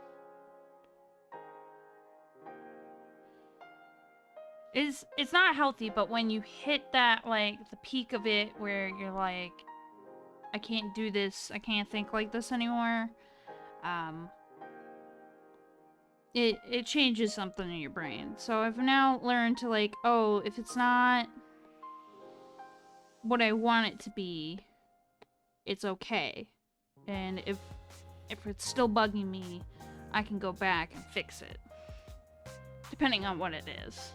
Speaker 1: It's not healthy, but when you hit that, like, the peak of it where you're like, I can't do this, I can't think like this anymore, it changes something in your brain. So I've now learned to, like, oh, if it's not what I want it to be, it's okay. And if it's still bugging me, I can go back and fix it. Depending on what it is.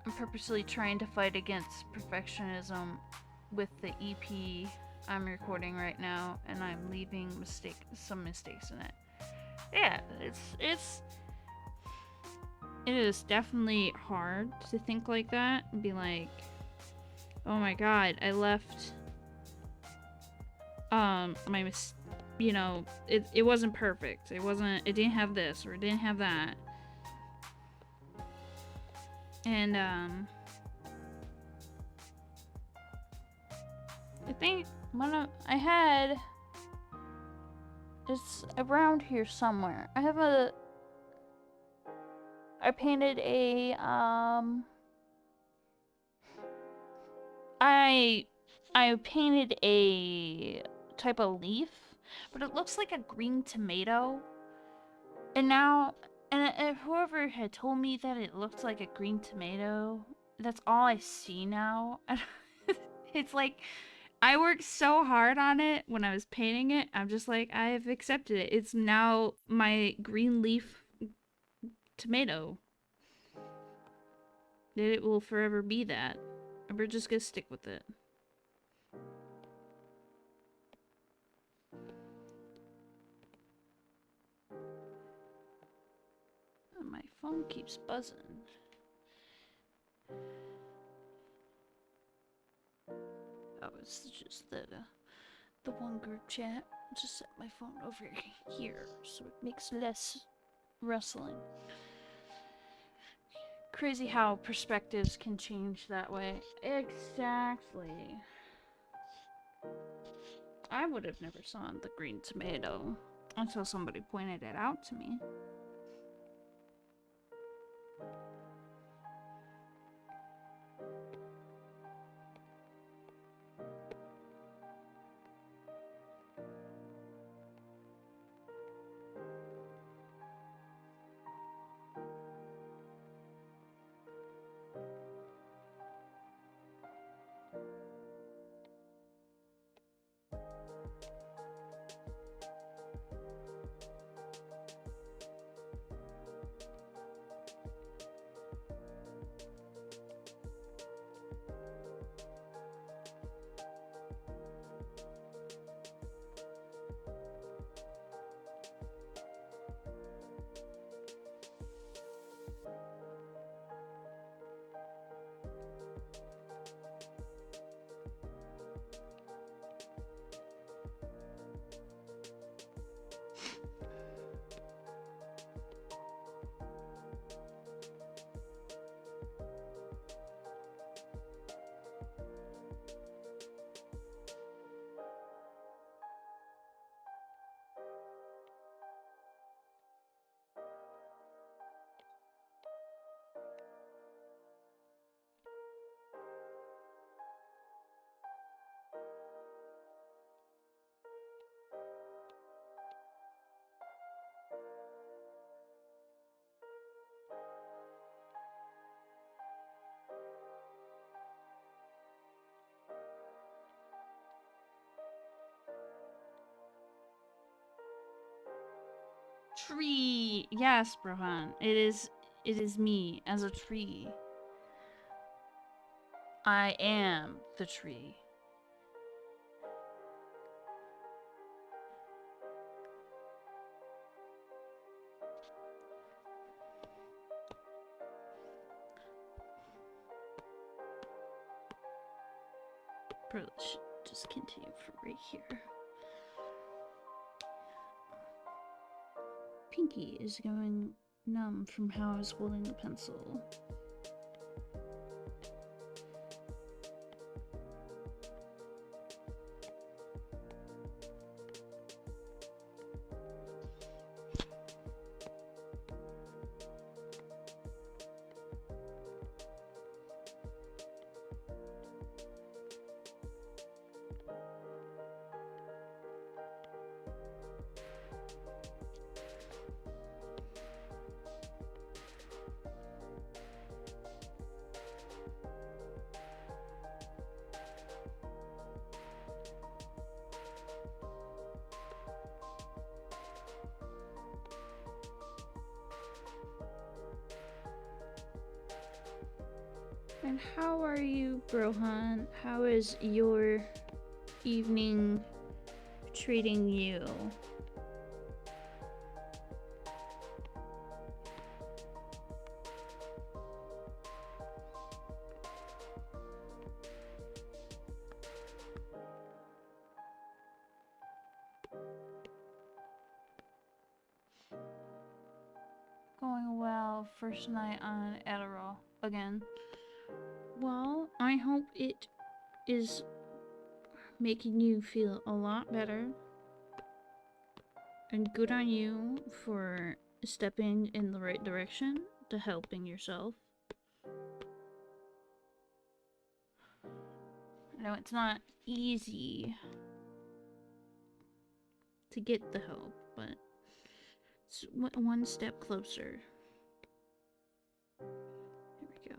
Speaker 1: I'm purposely trying to fight against perfectionism with the EP I'm recording right now, and I'm leaving some mistakes in it. Yeah, it is definitely hard to think like that and be like, oh my god, I left it wasn't perfect. It didn't have this or it didn't have that. And I think I had, it's around here somewhere. I painted a I painted a type of leaf, but it looks like a green tomato. And now, and whoever had told me that it looked like a green tomato, that's all I see now. It's like, I worked so hard on it when I was painting it. I'm just like, I've accepted it. It's now my green leaf tomato. It will forever be that. And we're just gonna stick with it. My phone keeps buzzing. Oh, it's just that the one group chat. Just set my phone over here so it makes less rustling. Crazy how perspectives can change that way. Exactly. I would have never saw the green tomato until somebody pointed it out to me. tree. Yes, Brohan. It is me as a tree. I am the tree. Probably should just continue from right here. Pinky is going numb from how I was holding the pencil. And how are you, Brohan? How is your evening treating you? Going well. First night on Adderall again. Well, I hope it is making you feel a lot better. And good on you for stepping in the right direction to helping yourself. I know it's not easy to get the help, but it's one step closer. Here we go.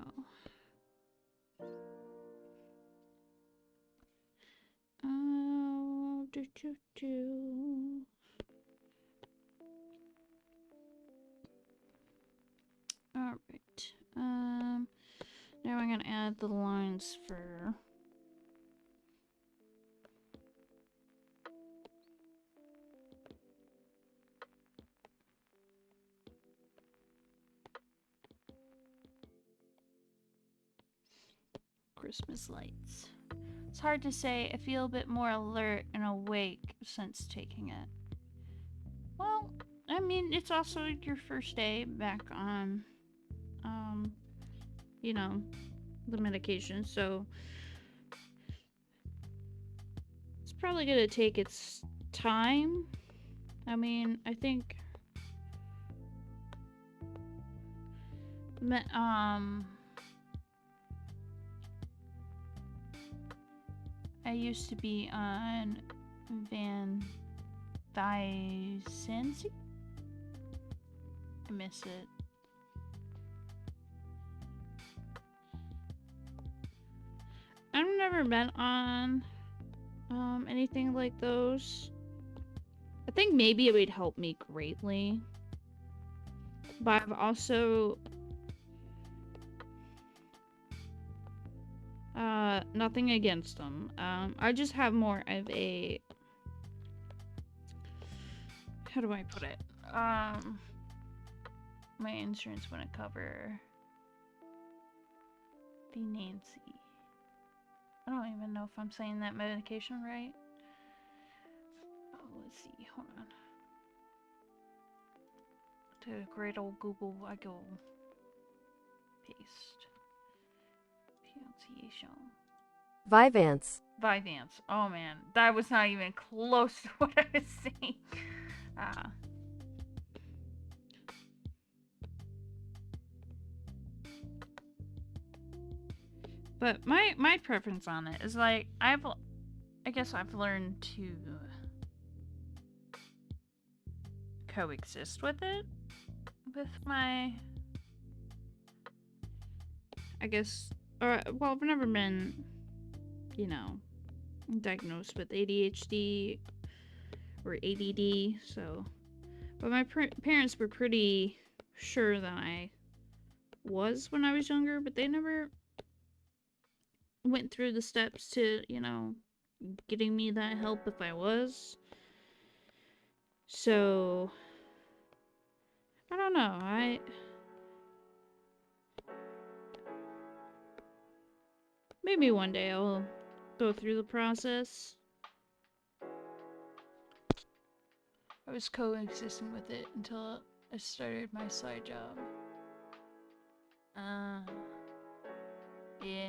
Speaker 1: Oh, Alright. Now I'm gonna add the lines for Christmas lights. It's hard to say. I feel a bit more alert and awake since taking it. Well, I mean, it's also your first day back on, you know, the medication, so it's probably gonna take its time. I mean, I think, I used to be on Van Dysensi? I miss it. I've never been on anything like those. I think maybe it would help me greatly. But I've also nothing against them. I just have more of a, how do I put it? My insurance wouldn't cover the Nancy. I don't even know if I'm saying that medication right. Oh, let's see. Hold on. To great old Google, I go paste pronunciation.
Speaker 2: Vyvanse.
Speaker 1: Vyvanse. Oh man, that was not even close to what I was saying. But my preference on it is like I guess I've learned to coexist with it, with my, I guess, or well, I've never been, you know, diagnosed with ADHD or ADD, so, But my parents were pretty sure that I was when I was younger, but they never went through the steps to, you know, getting me that help if I was. So, I don't know. Maybe one day I'll go through the process. I was coexisting with it until I started my side job. Yeah.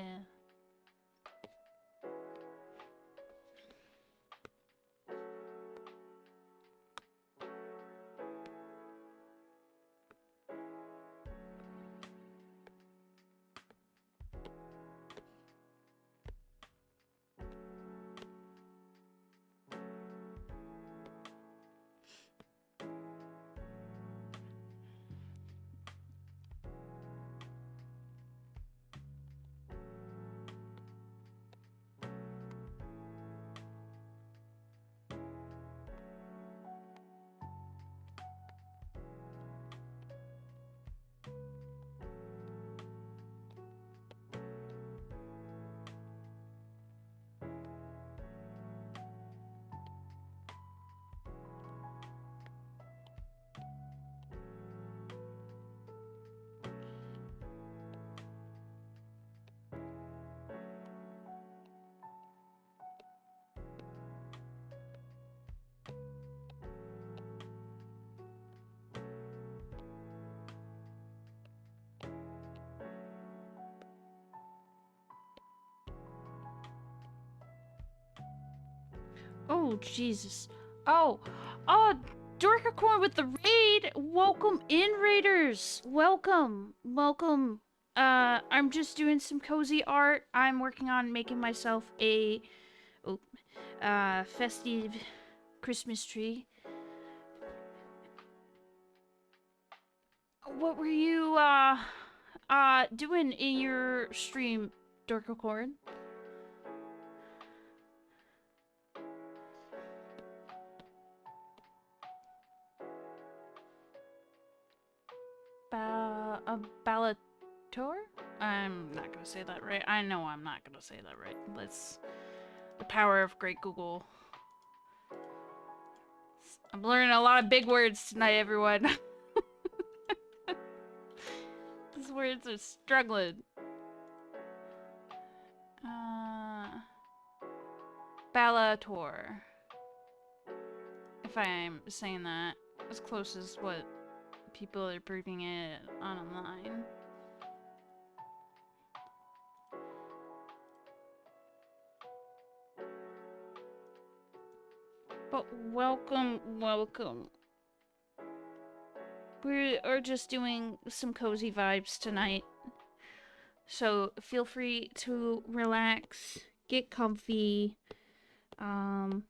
Speaker 1: Oh, Jesus. Oh, Dorkacorn with the raid. Welcome in, raiders. Welcome. I'm just doing some cozy art. I'm working on making myself a festive Christmas tree. What were you, doing in your stream, Dorkacorn? A Ballator? I'm not gonna say that right. I know I'm not gonna say that right. Let's... The power of great Google. I'm learning a lot of big words tonight, everyone. These words are struggling. Ballator. If I'm saying that as close as what people are proving it online. But welcome. We are just doing some cozy vibes tonight. So feel free to relax, get comfy. And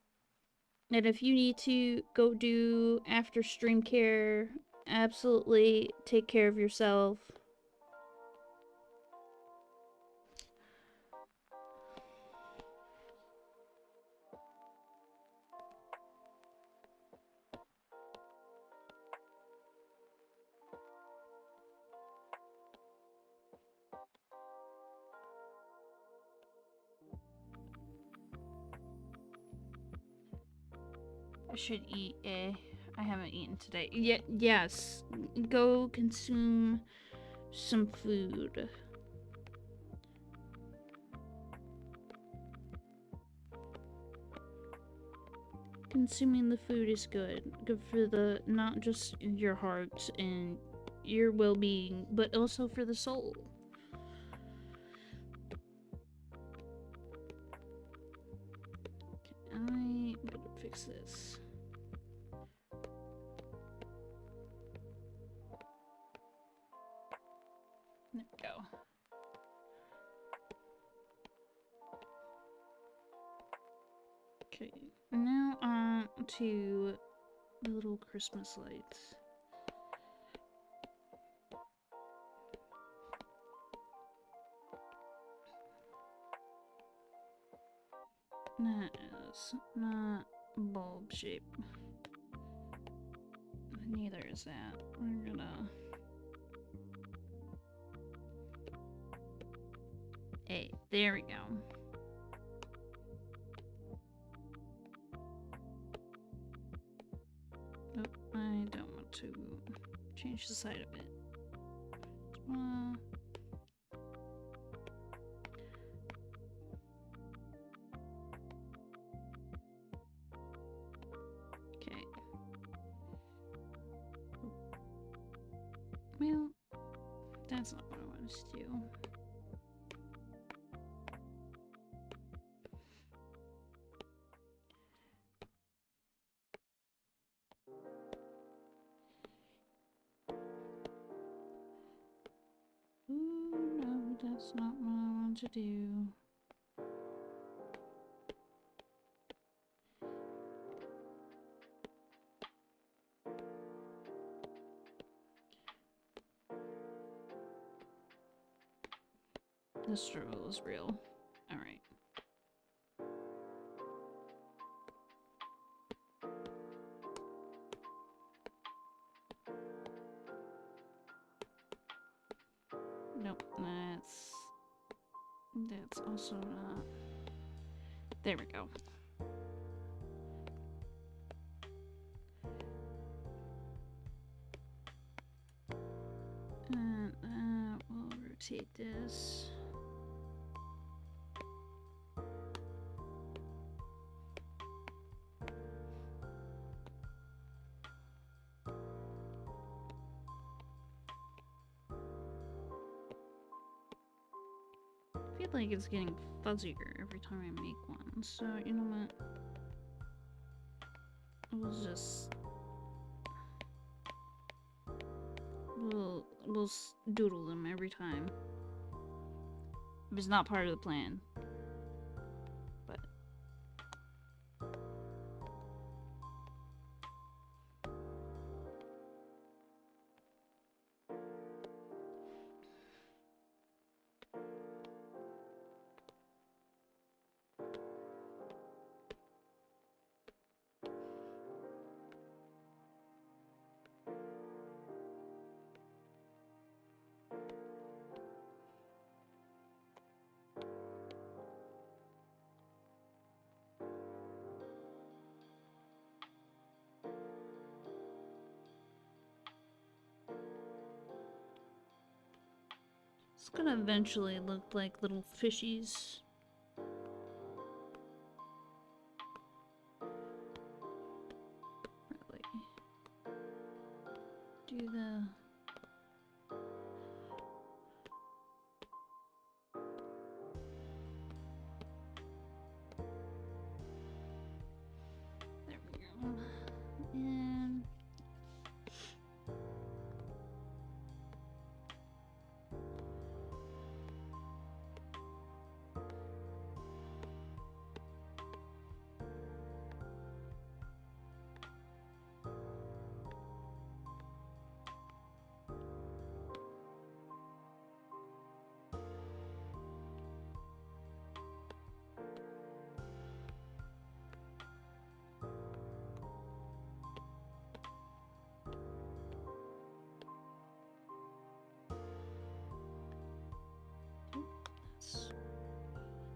Speaker 1: if you need to go do after stream care, absolutely take care of yourself. I should eat, I haven't eaten today. Yes. Go consume some food. Consuming the food is good. Good for the, not just your heart and your well-being, but also for the soul. I better fix this. There we go. Okay, now on to the little Christmas lights. That is not bulb shape. Neither is that. We're gonna... Hey, there we go. Nope, I don't want to change the side of it. Okay. Well, that's not what I wanted to do. Ooh, no, that's not what I want to do. The struggle is real. Alright. Nope, that's also not. There we go. And we'll rotate this. I feel like it's getting fuzzier every time I make one, so you know what? We'll doodle them every time. If it's not part of the plan. But it's gonna eventually look like little fishies. Probably do the... There we go. And...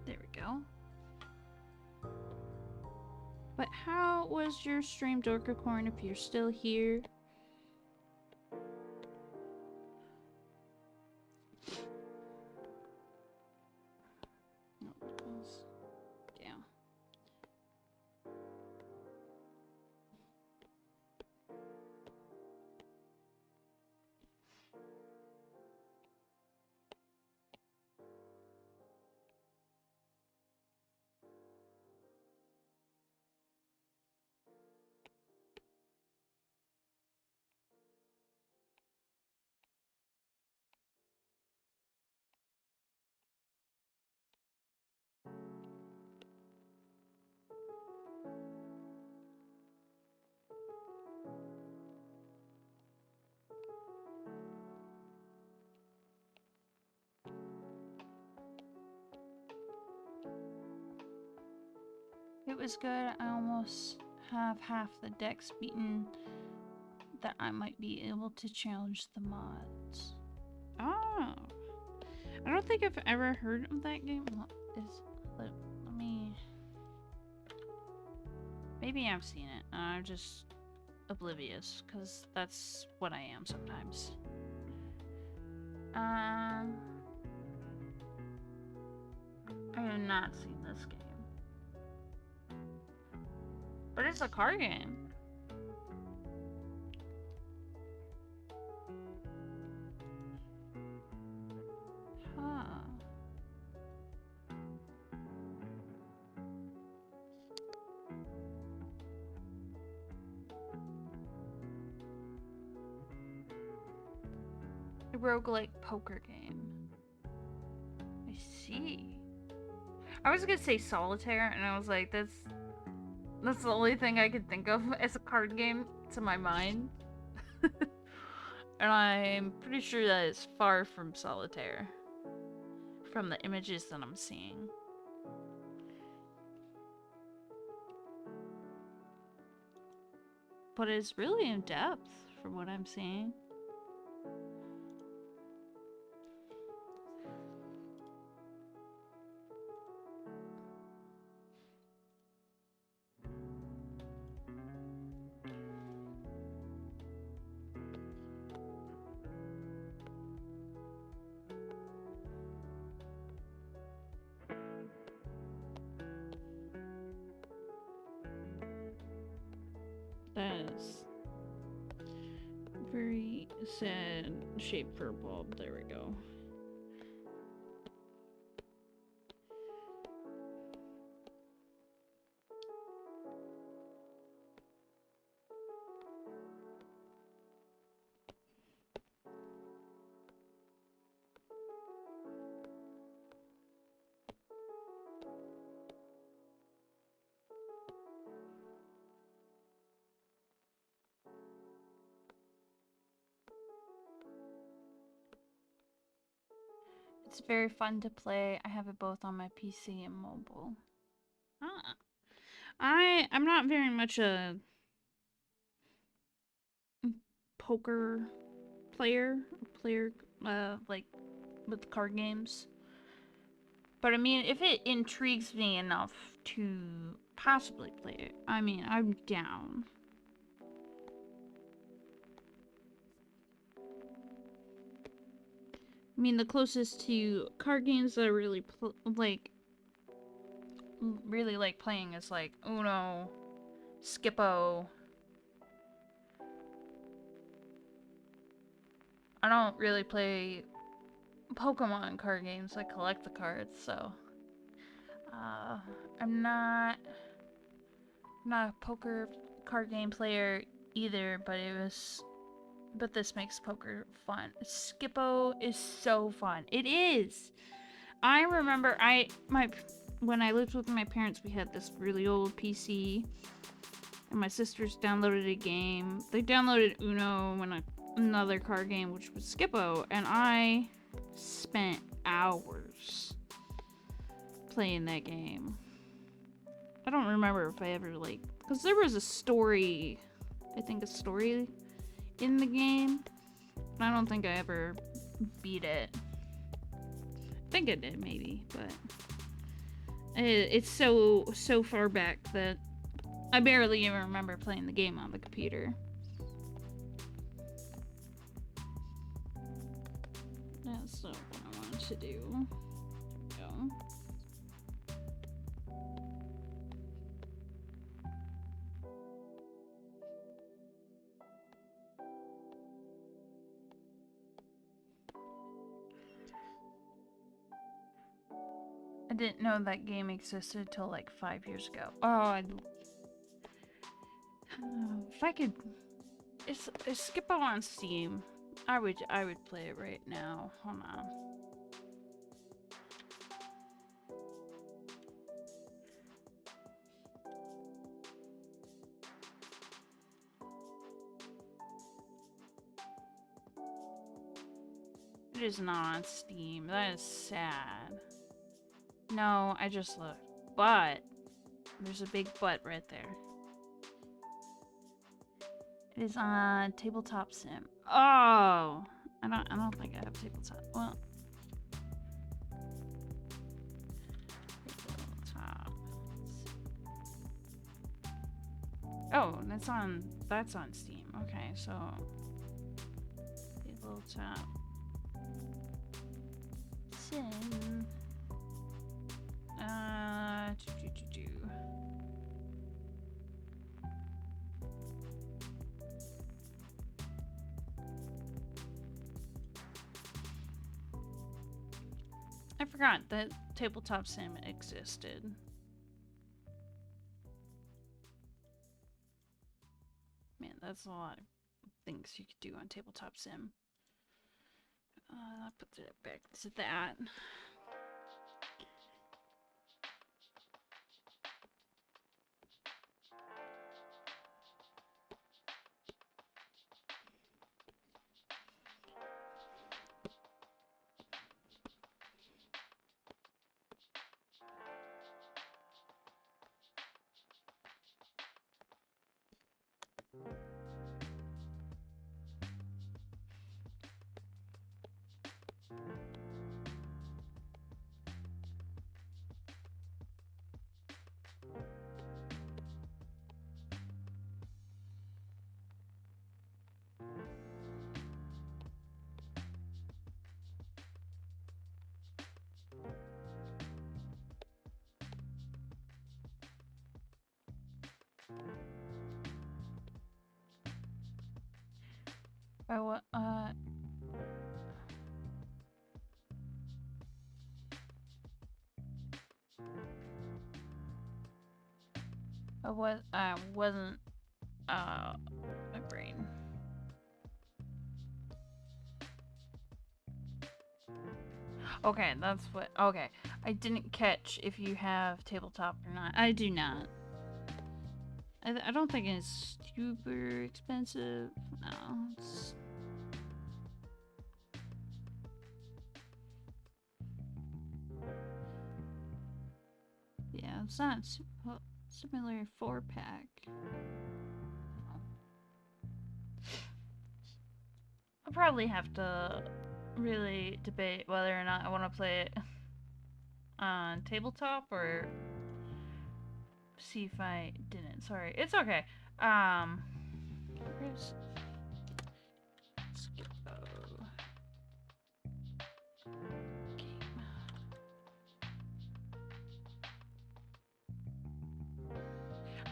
Speaker 1: There we go. But how was your stream, Dorkacorn, if you're still here? No, it was... Yeah. It was good. I almost have half the decks beaten that I might be able to challenge the mods. Oh. I don't think I've ever heard of that game. Let me... Maybe I've seen it. I'm just oblivious, because that's what I am sometimes. I have not seen this game. But it's a card game. Huh. A roguelike poker game. I see. I was gonna say solitaire, and I was like, that's the only thing I could think of as a card game to my mind. And I'm pretty sure that is far from solitaire. From the images that I'm seeing. But it's really in depth from what I'm seeing. That is very sad shape for a bulb. There we go. It's very fun to play. I have it both on my PC and mobile. Ah. I'm not very much a poker player, like with card games. But I mean, if it intrigues me enough to possibly play it, I mean, I'm down. I mean, the closest to card games that I really like playing is like Uno, Skippo. I don't really play Pokemon card games. I collect the cards, so I'm not a poker card game player either, but this makes poker fun. Skippo is so fun. It is. I remember when I lived with my parents, we had this really old PC, and my sisters downloaded a game. They downloaded Uno and another card game, which was Skippo, and I spent hours playing that game. I don't remember if I ever because there was a story in the game. I don't think I ever beat it. I think I did maybe, but it's so far back that I barely even remember playing the game on the computer. That's not what I wanted to do. There we go. I didn't know that game existed till like 5 years ago. Oh, if I could, it's Skippo on Steam. I would play it right now. Hold on. It is not on Steam. That is sad. No, I just looked. But there's a big but right there. It is on Tabletop Sim. Oh, I don't think I have tabletop. Well, tabletop. Oh, that's on Steam. Okay, so tabletop Sim. Do. I forgot that Tabletop Sim existed. Man, that's a lot of things you could do on Tabletop Sim. I'll put it back to that. Oh, I wasn't, my brain. Okay, that's what, okay. I didn't catch if you have tabletop or not. I do not. I don't think it's super expensive. No, it's... Yeah, it's not similar 4-pack. I'll probably have to really debate whether or not I want to play it on tabletop or see if I didn't. Sorry, it's okay. Where's Skippo game?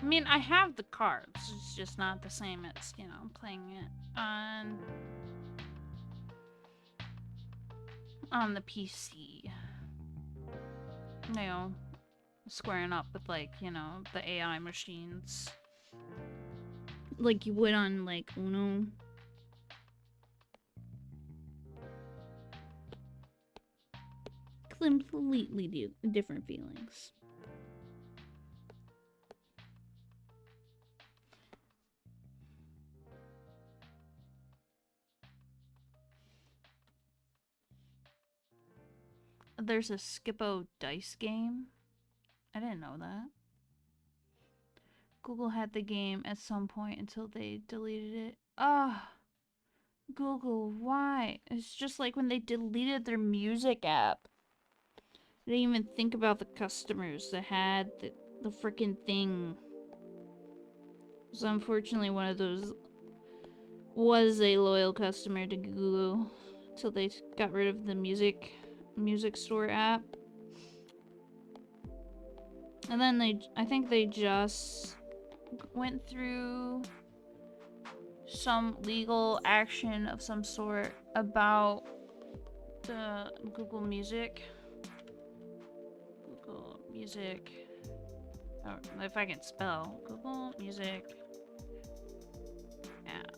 Speaker 1: I mean, I have the cards. It's just not the same as, you know, playing it on the PC. You know, squaring up with, like, you know, the AI machines. Like you would on, like, Uno. Completely different feelings. There's a Skippo dice game. I didn't know that. Google had the game at some point until they deleted it. Ah, Google, why? It's just like when they deleted their music app. They didn't even think about the customers that had the freaking thing. So unfortunately, one of those was a loyal customer to Google until they got rid of the music store app. And then I think they just went through some legal action of some sort about the Google Music. Google Music. Oh, if I can spell. Google Music app.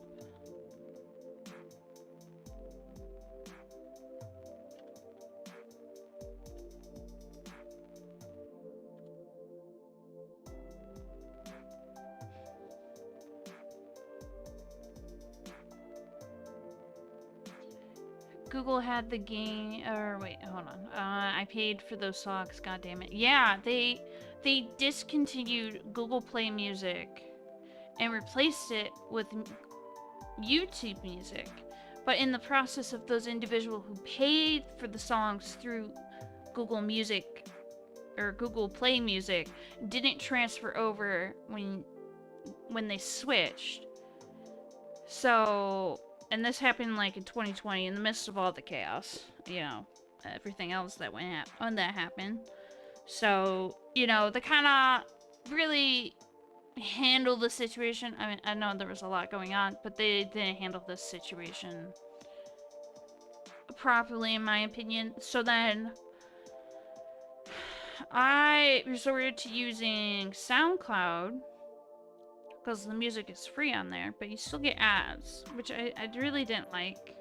Speaker 1: Google had the game, or wait, hold on. I paid for those songs, god damn it. Yeah, they discontinued Google Play Music and replaced it with YouTube Music, but in the process of those individuals who paid for the songs through Google Music or Google Play Music didn't transfer over when they switched. So, and this happened like in 2020 in the midst of all the chaos, you know, everything else that that happened. So, you know, they kind of really handle the situation. I mean, I know there was a lot going on, but they didn't handle this situation properly, in my opinion. So then I resorted to using SoundCloud because the music is free on there, but you still get ads, which I really didn't like.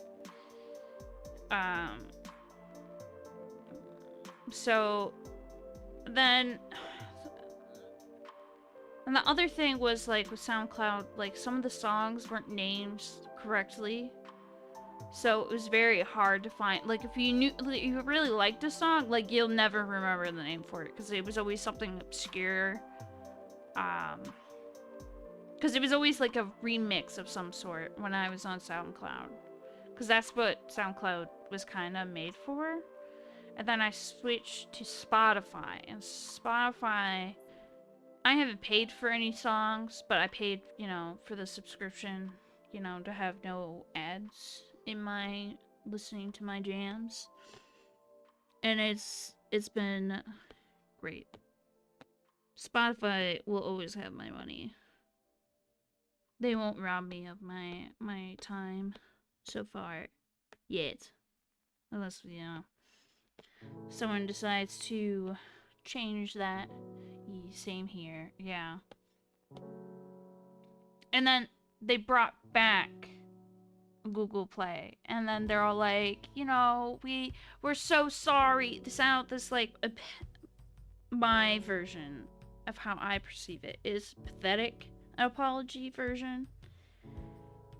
Speaker 1: So then, and the other thing was like with SoundCloud, like some of the songs weren't named correctly. So it was very hard to find. Like if you really liked a song, like you'll never remember the name for it because it was always something obscure. Because it was always like a remix of some sort when I was on SoundCloud. Because that's what SoundCloud was kind of made for. And then I switched to Spotify. And Spotify, I haven't paid for any songs, but I paid, you know, for the subscription, you know, to have no ads in my listening to my jams. And it's been great. Spotify will always have my money. They won't rob me of my time so far yet. Unless, you know, someone decides to change that. Same here, yeah. And then they brought back Google Play, and then they're all like, you know, we're so sorry. This like my version of how I perceive it is pathetic apology version,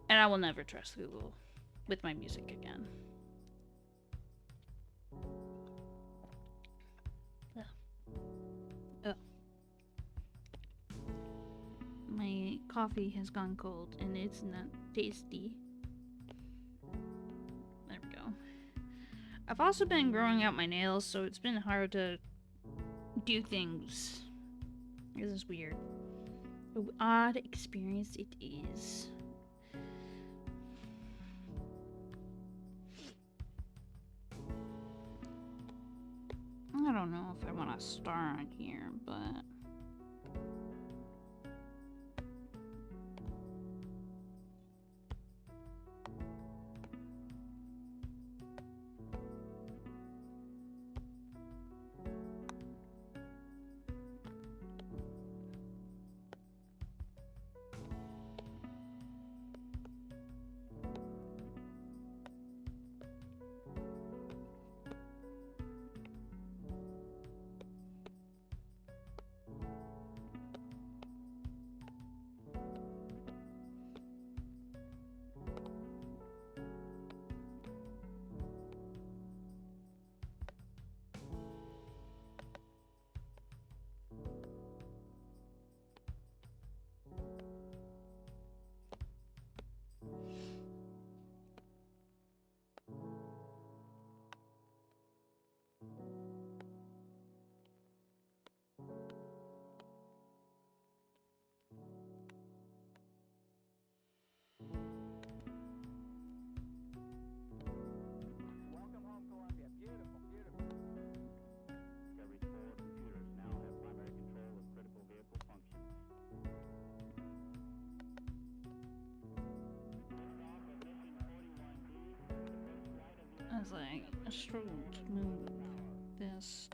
Speaker 1: and I will never trust Google with my music again. Oh. My coffee has gone cold and it's not tasty. There we go. I've also been growing out my nails, so it's been hard to do things. This is weird. An odd experience it is. I don't know if I want to start on here, but I was like, I struggle to move this.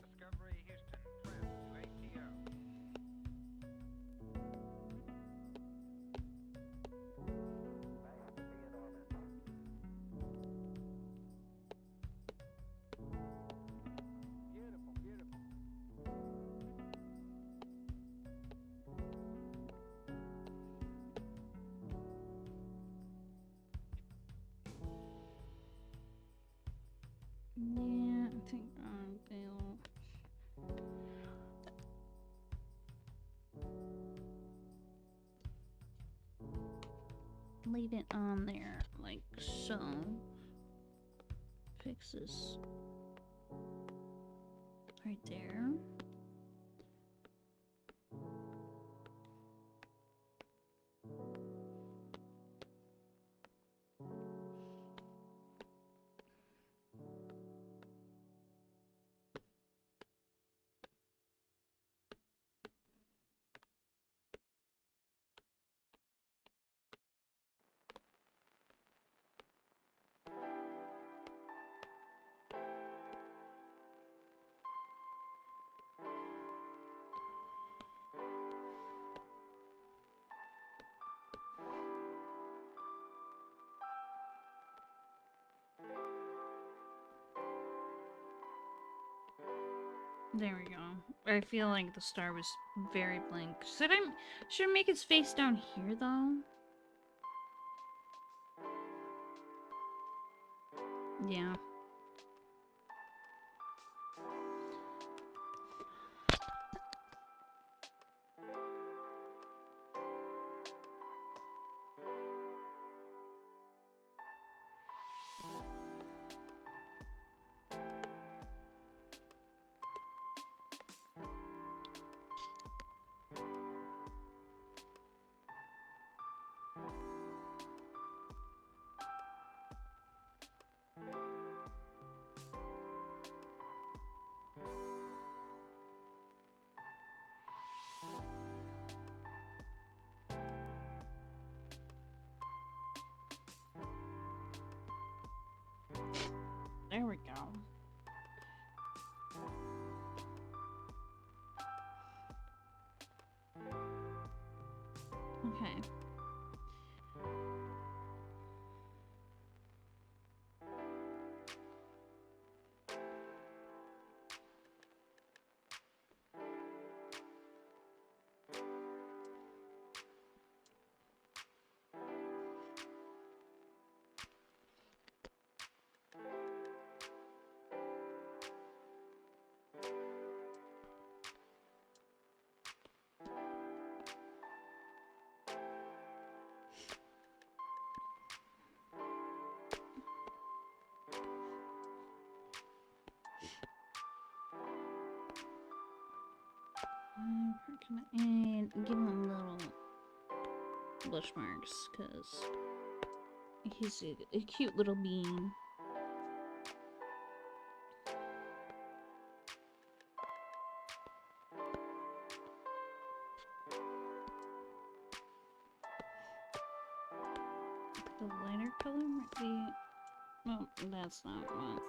Speaker 1: Yeah, I think I'll laid it on there, like so. Fix this right there. There we go. I feel like the star was very blank. Should I make his face down here though? Yeah. There we go. Okay. And give him little blush marks because he's a cute little bean. The lighter color might be. Well, that's not what.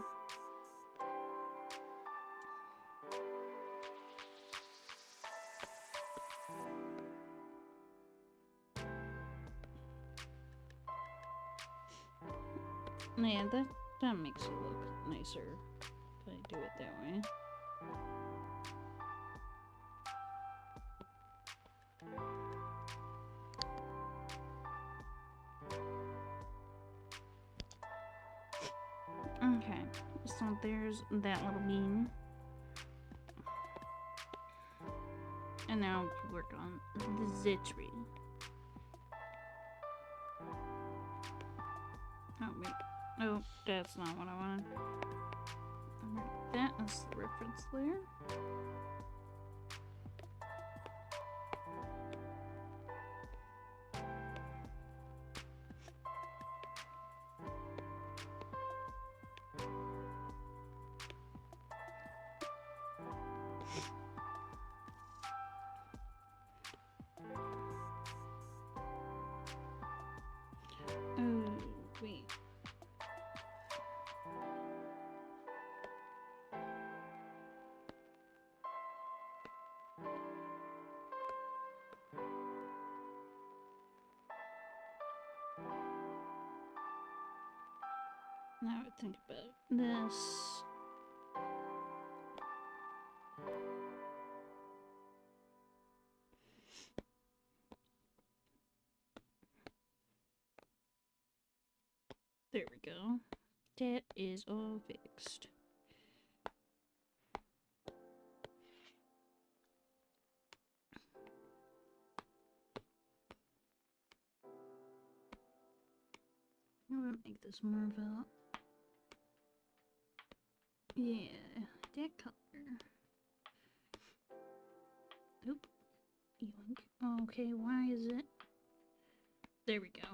Speaker 1: Yeah, that makes it look nicer if I do it that way. Okay, so there's that little bean. And now we work on the zittery. Oh, wait. Oh, that's not what I wanted. That is the reference layer. Oh, wait. Now I think about this. There we go. That is all fixed. I'm gonna make this more of a... Yeah, that color. Oop. Yoink. Okay, why is it? There we go.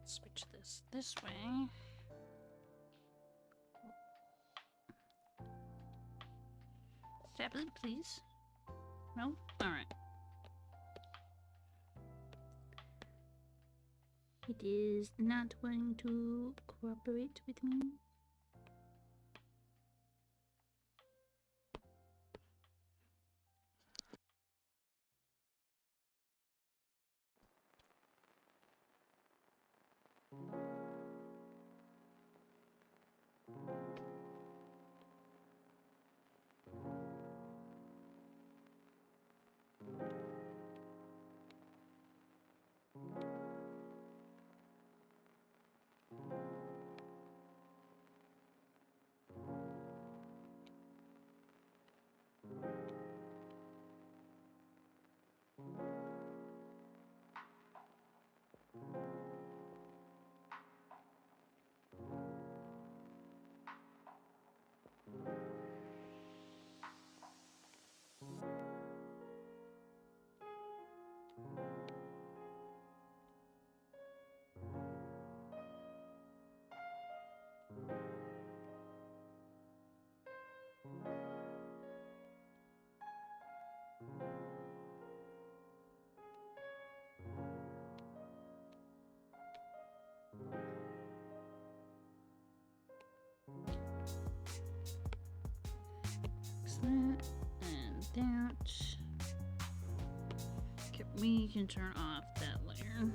Speaker 1: Switch this way. Tablet, please. No? Alright. It is not wanting to cooperate with me. That and that. Okay, we can turn off that layer.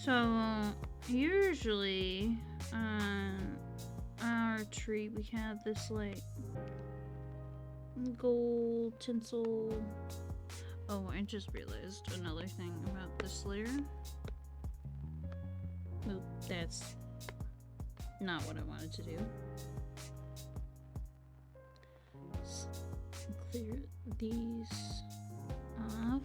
Speaker 1: So usually on our tree we have this like gold tinsel. Oh, I just realized another thing about this layer. Nope, that's not what I wanted to do. Let's clear these off.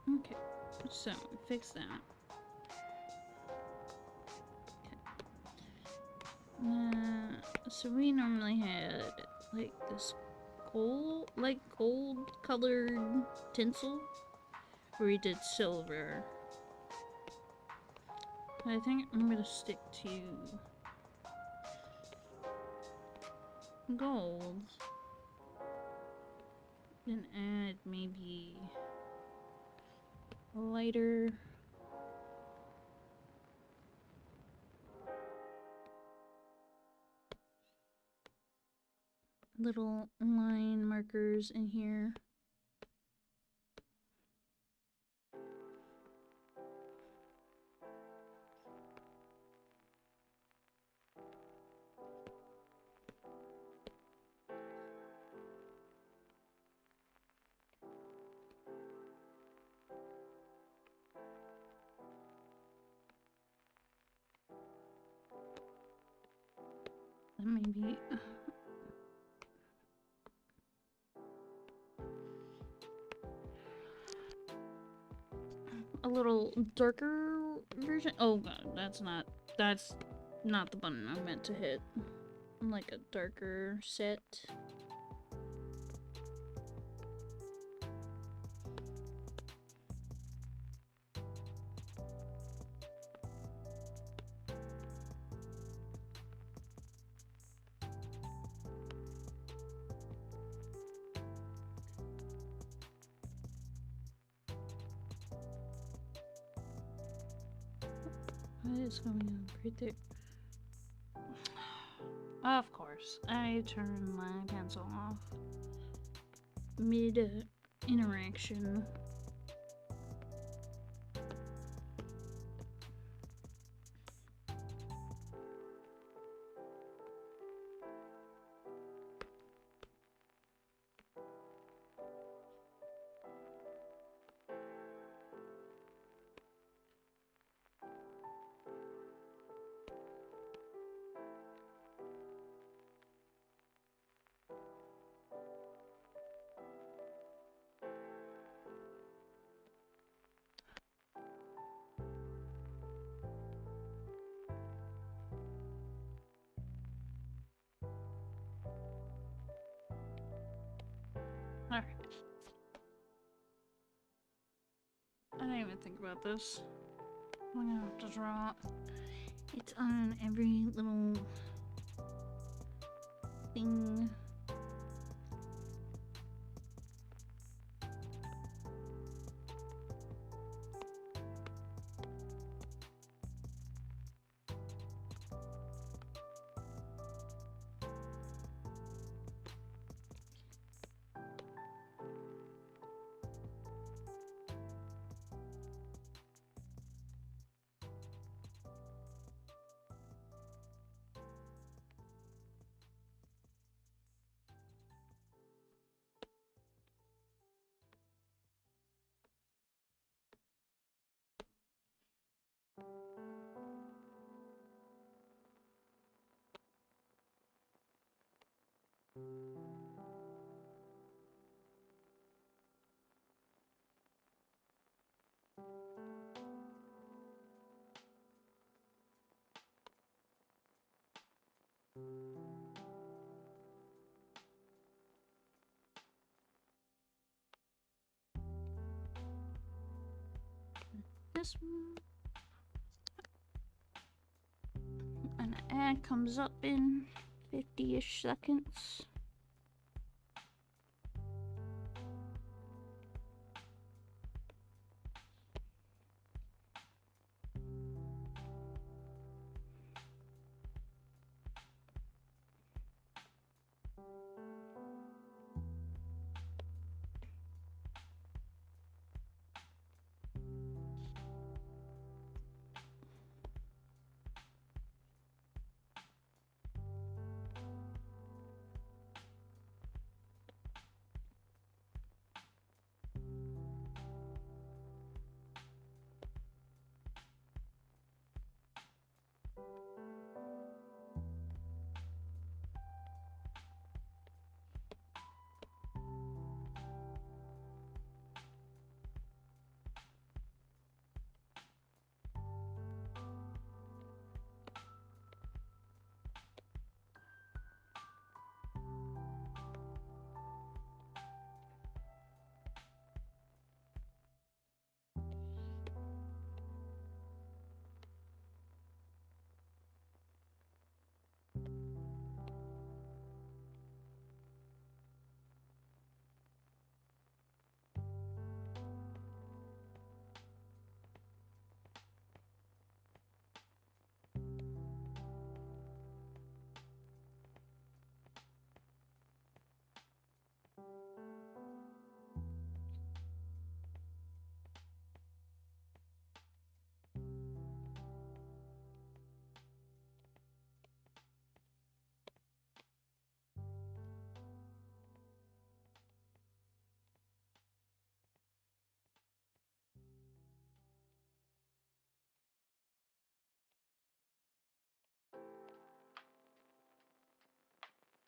Speaker 1: Okay, so fix that. So we normally had like this gold colored tinsel, where we did silver. I think I'm gonna stick to gold. Then add maybe a lighter little line markers in here. And maybe a little darker version. Oh god, that's not the button I meant to hit. Like a darker set. What is going on right there? Of course, I turned my pencil off mid interaction. Alright. I didn't even think about this. I'm gonna have to draw. It's on every little thing. This one. An ad comes up in 50-ish seconds.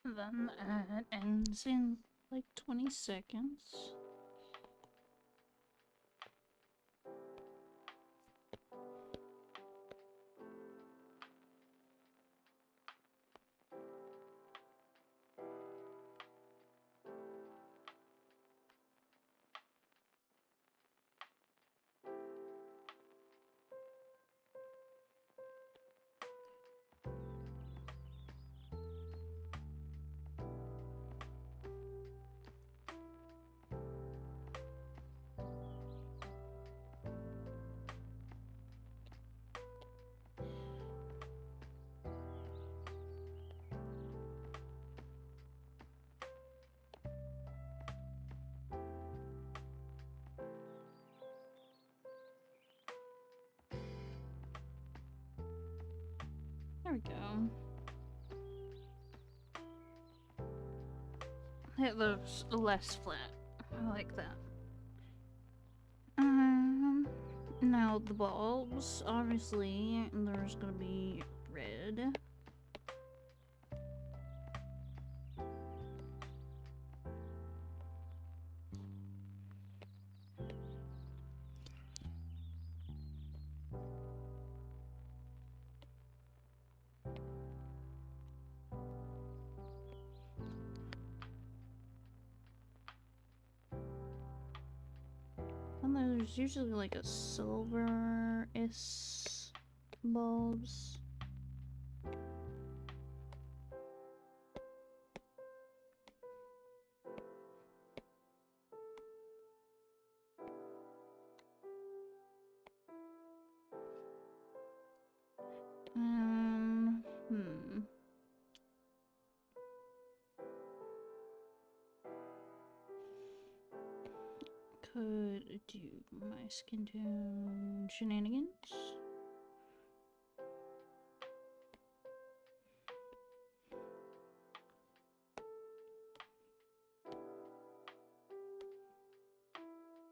Speaker 1: Then it ends in like 20 seconds. There we go. It looks less flat. I like that. Now the bulbs, obviously, there's gonna be red. And there's usually like a silver-ish bulbs. Hmm. Could do my skin tone shenanigans.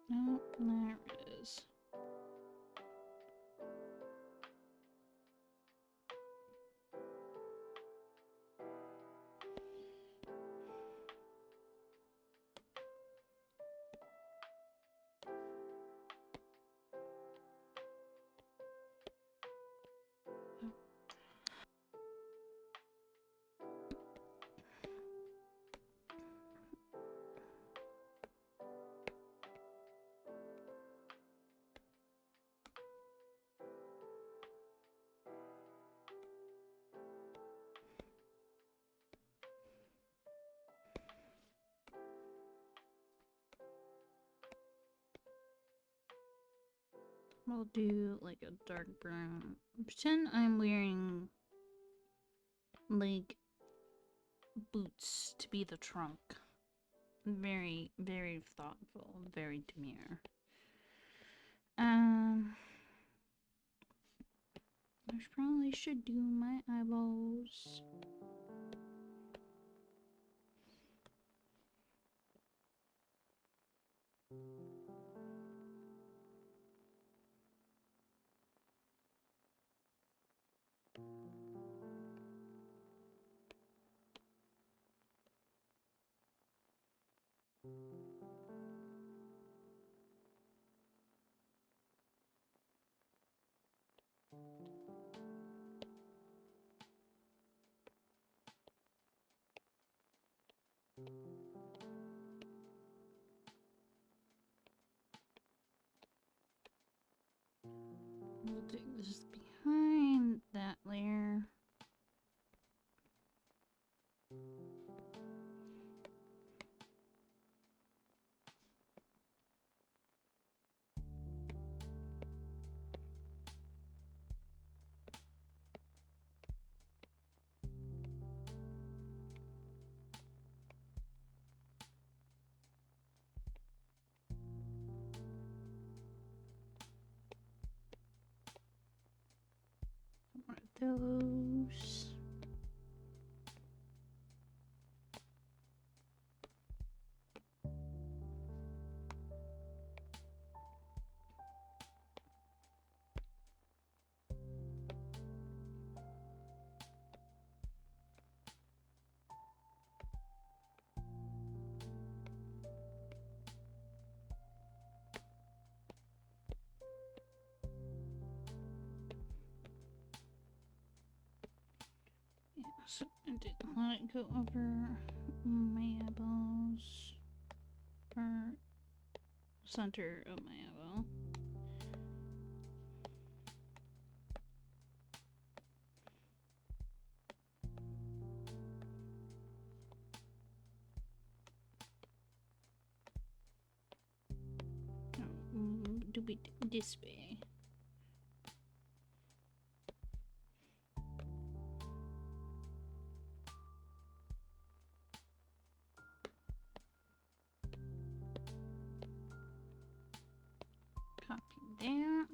Speaker 1: No, there it is. We'll do like a dark brown. Pretend I'm wearing like boots to be the trunk. Very, very thoughtful, very demure. I probably should do my eyeballs. We'll do this behind that layer. One of those. I didn't let it go over my eyeballs. Or center of my eyeball. Do it this way. Copy that,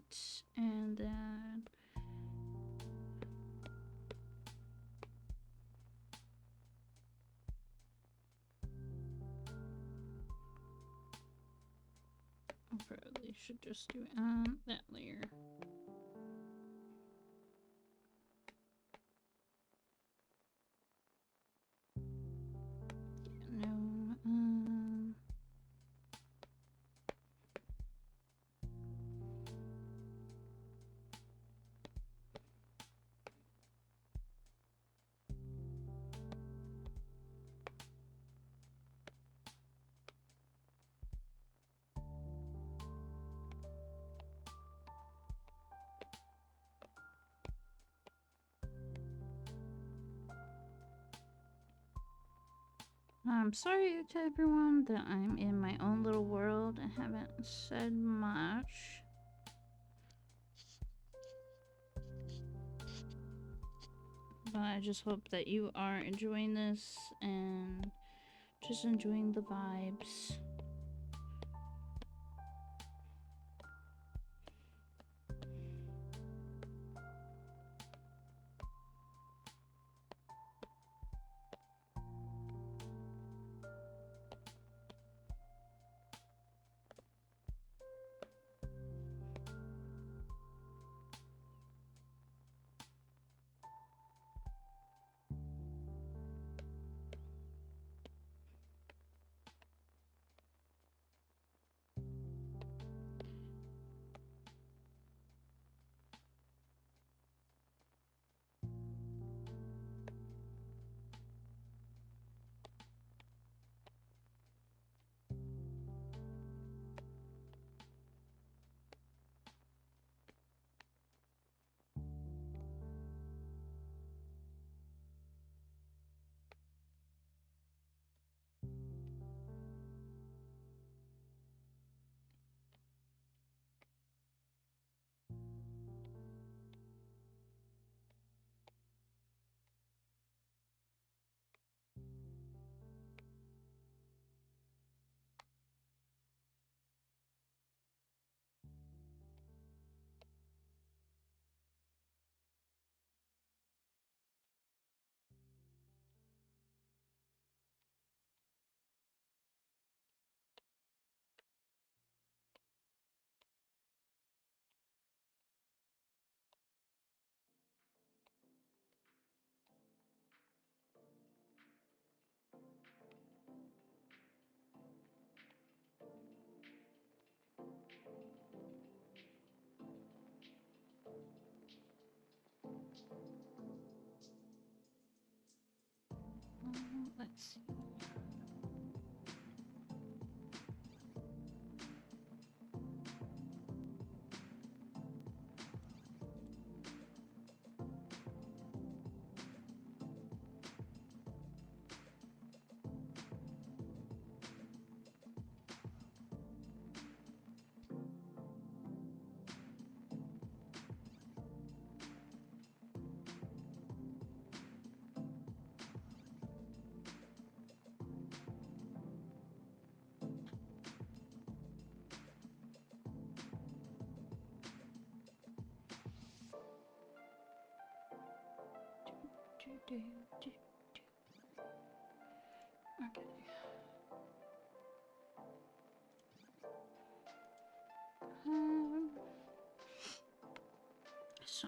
Speaker 1: and then I probably should just do it on that layer. Yeah, no, I'm sorry to everyone that I'm in my own little world and haven't said much. But I just hope that you are enjoying this and just enjoying the vibes. Let's see. Okay. So,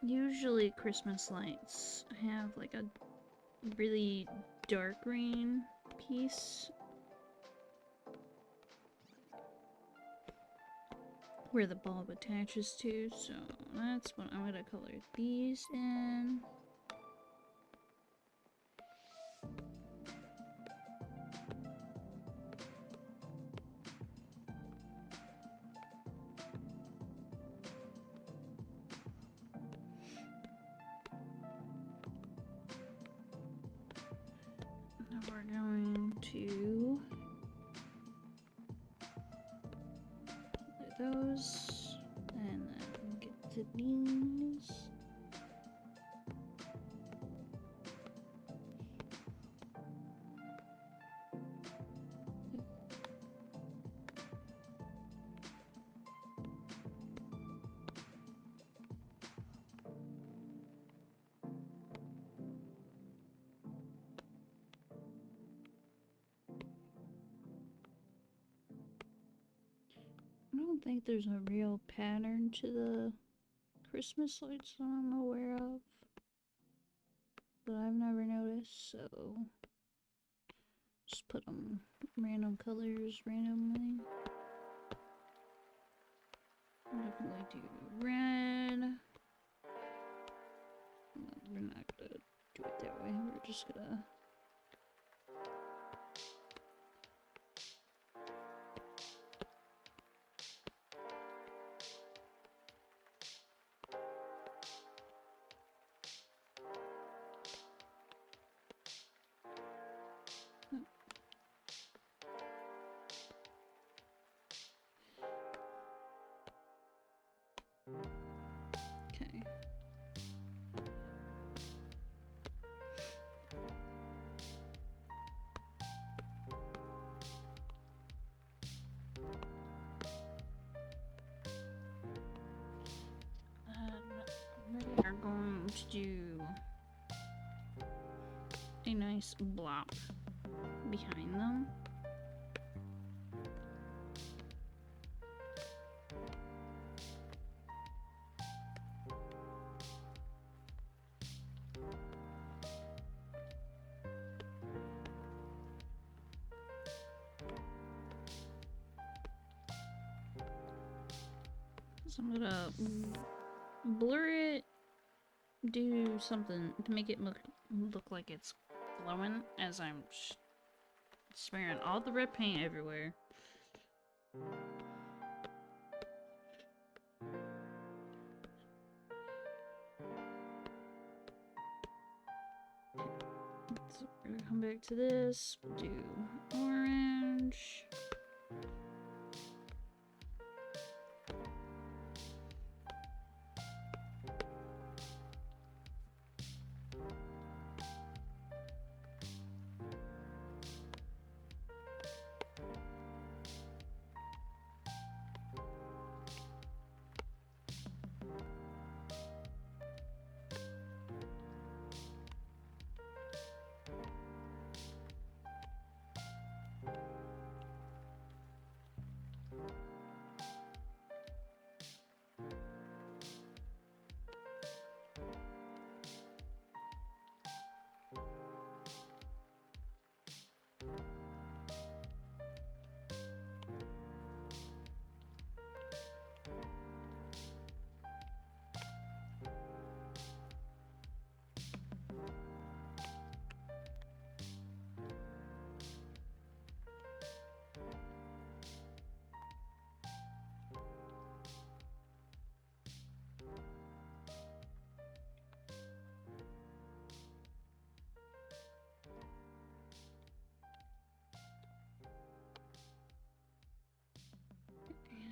Speaker 1: usually Christmas lights have like a really dark green piece. where the bulb attaches to, so that's what I'm gonna color these in. Now we're going to color those, and then get to these. I don't think there's a real pattern to the Christmas lights that I'm aware of that I've never noticed, so just put them random colors randomly. I'll definitely do red. No, we're not gonna do it that way, we're just gonna okay. We are going to do a nice block behind them. So I'm gonna blur it, do something to make it look like it's glowing as I'm smearing all the red paint everywhere. So we're gonna come back to this, do orange.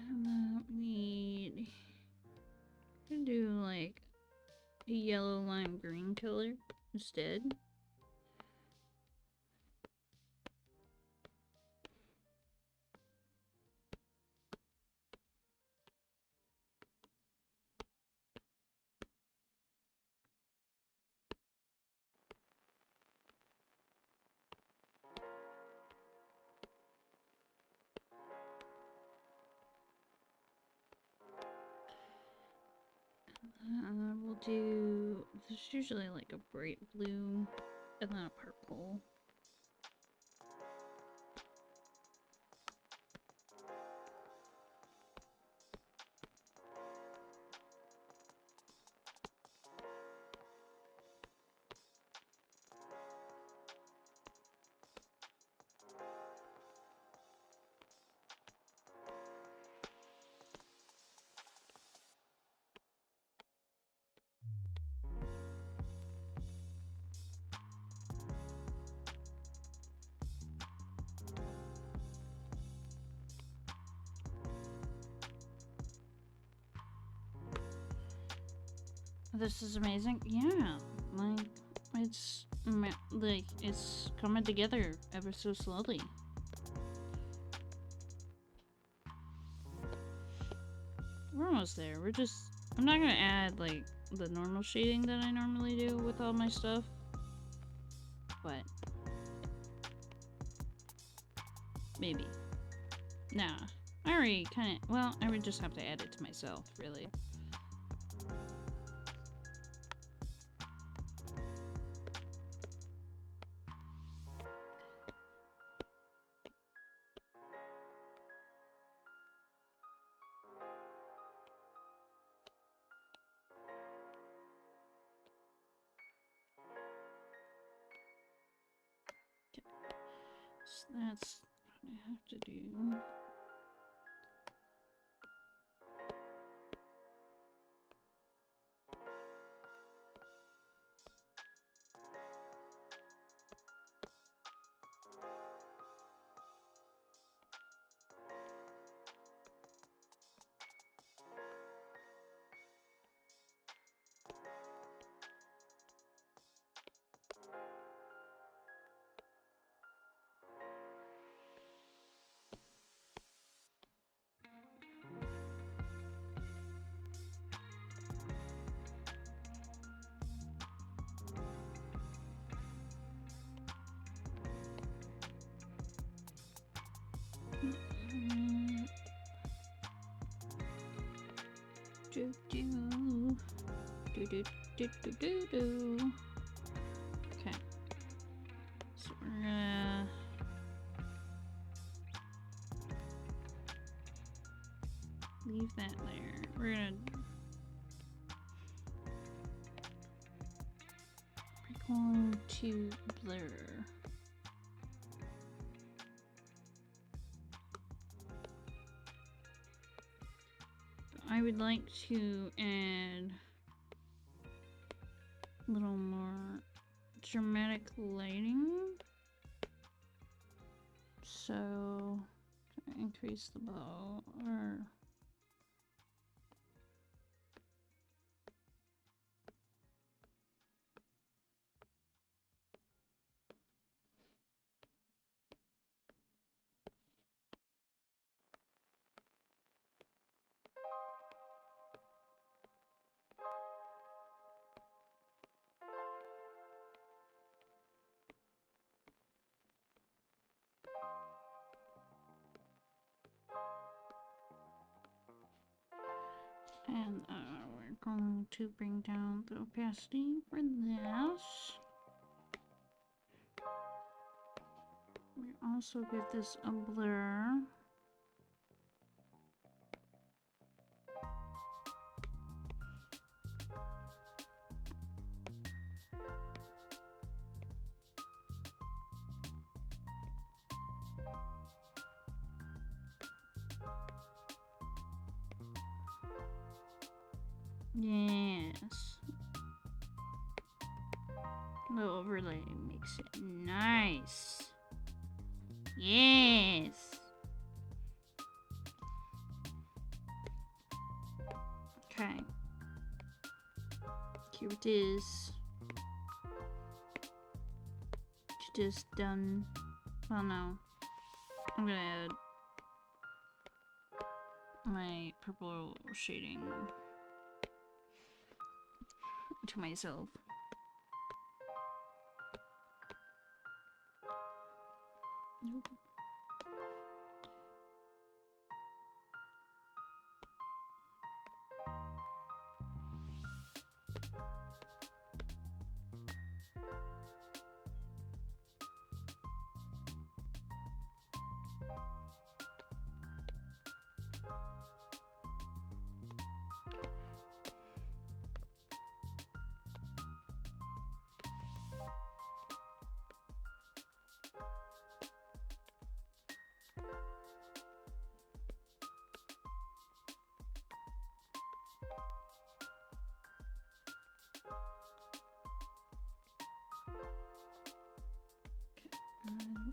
Speaker 1: And then we can do like a yellow lime green color instead. We'll do, there's usually like a bright blue and then a purple. This is amazing. Yeah, like it's coming together ever so slowly. We're almost there. I'm not gonna add like the normal shading that I normally do with all my stuff, but maybe. Nah, I already kind of. Well, I would just have to add it to myself, really. So that's what I have to do. Do do do do do do do do. Okay, so we're gonna leave that there. We're gonna going to blur. I would like to add a little more dramatic lighting. So, increase the bow or and we're going to bring down the opacity for this. We also give this a blur. Yes. The overlay makes it nice. Yes. Okay. Here it is. Just done. Well, no. I'm gonna add my purple shading to myself. Nope.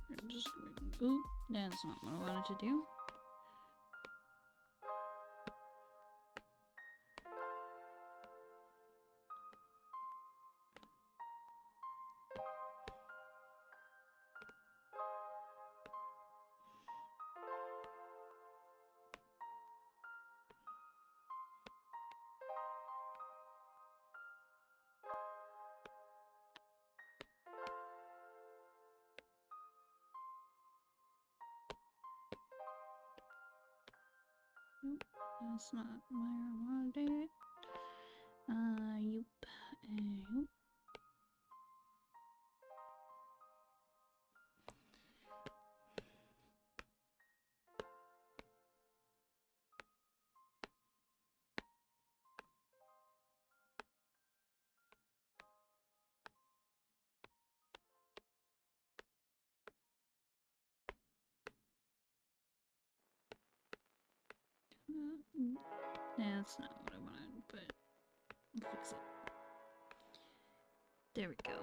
Speaker 1: We're just going. Ooh, that's not what I wanted to do. That's not where I want to do it. Yoop. Yoop. Yeah, that's not what I wanted, but we'll fix it. There we go.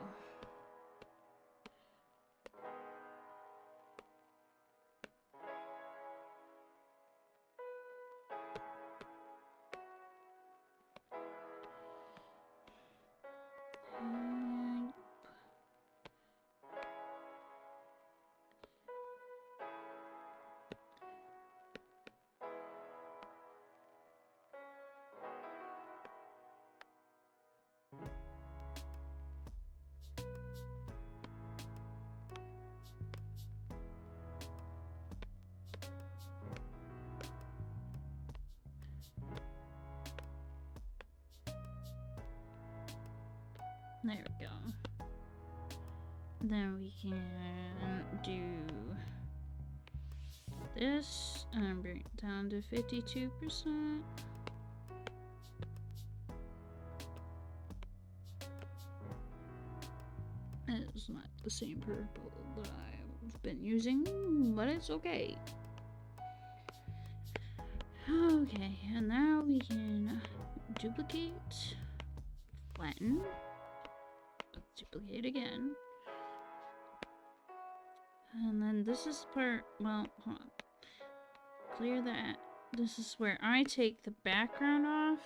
Speaker 1: There we go. Then we can do this and bring it down to 52%. It's not the same purple that I've been using, but it's okay. Okay, and now we can duplicate, flatten, duplicate again. And then this is the part, well, hold on. Clear that. This is where I take the background off.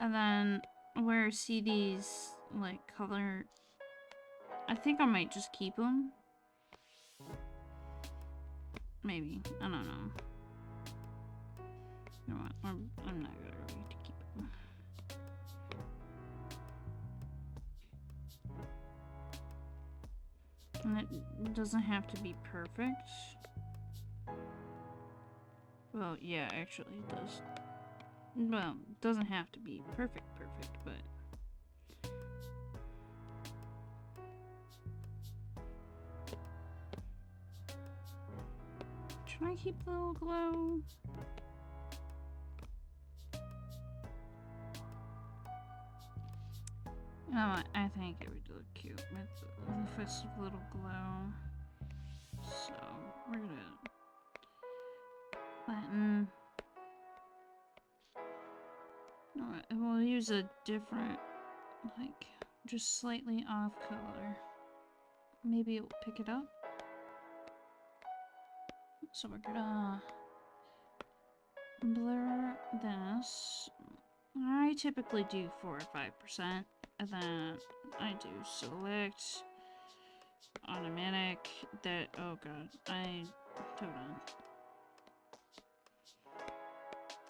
Speaker 1: And then where I see these, like, color, I think I might just keep them. Maybe. I don't know. You know what? I'm not gonna really keep them. And it doesn't have to be perfect. Well, yeah, actually it does. Well, it doesn't have to be perfect, but... Should I keep the little glow? Oh, I think it would look cute with if it's a little glow. So, we're gonna flatten. Alright, we'll use a different, like, just slightly off color. Maybe it will pick it up. So we're gonna blur this. I typically do 4 or 5%, and then I do select, automatic, that, oh god, hold on.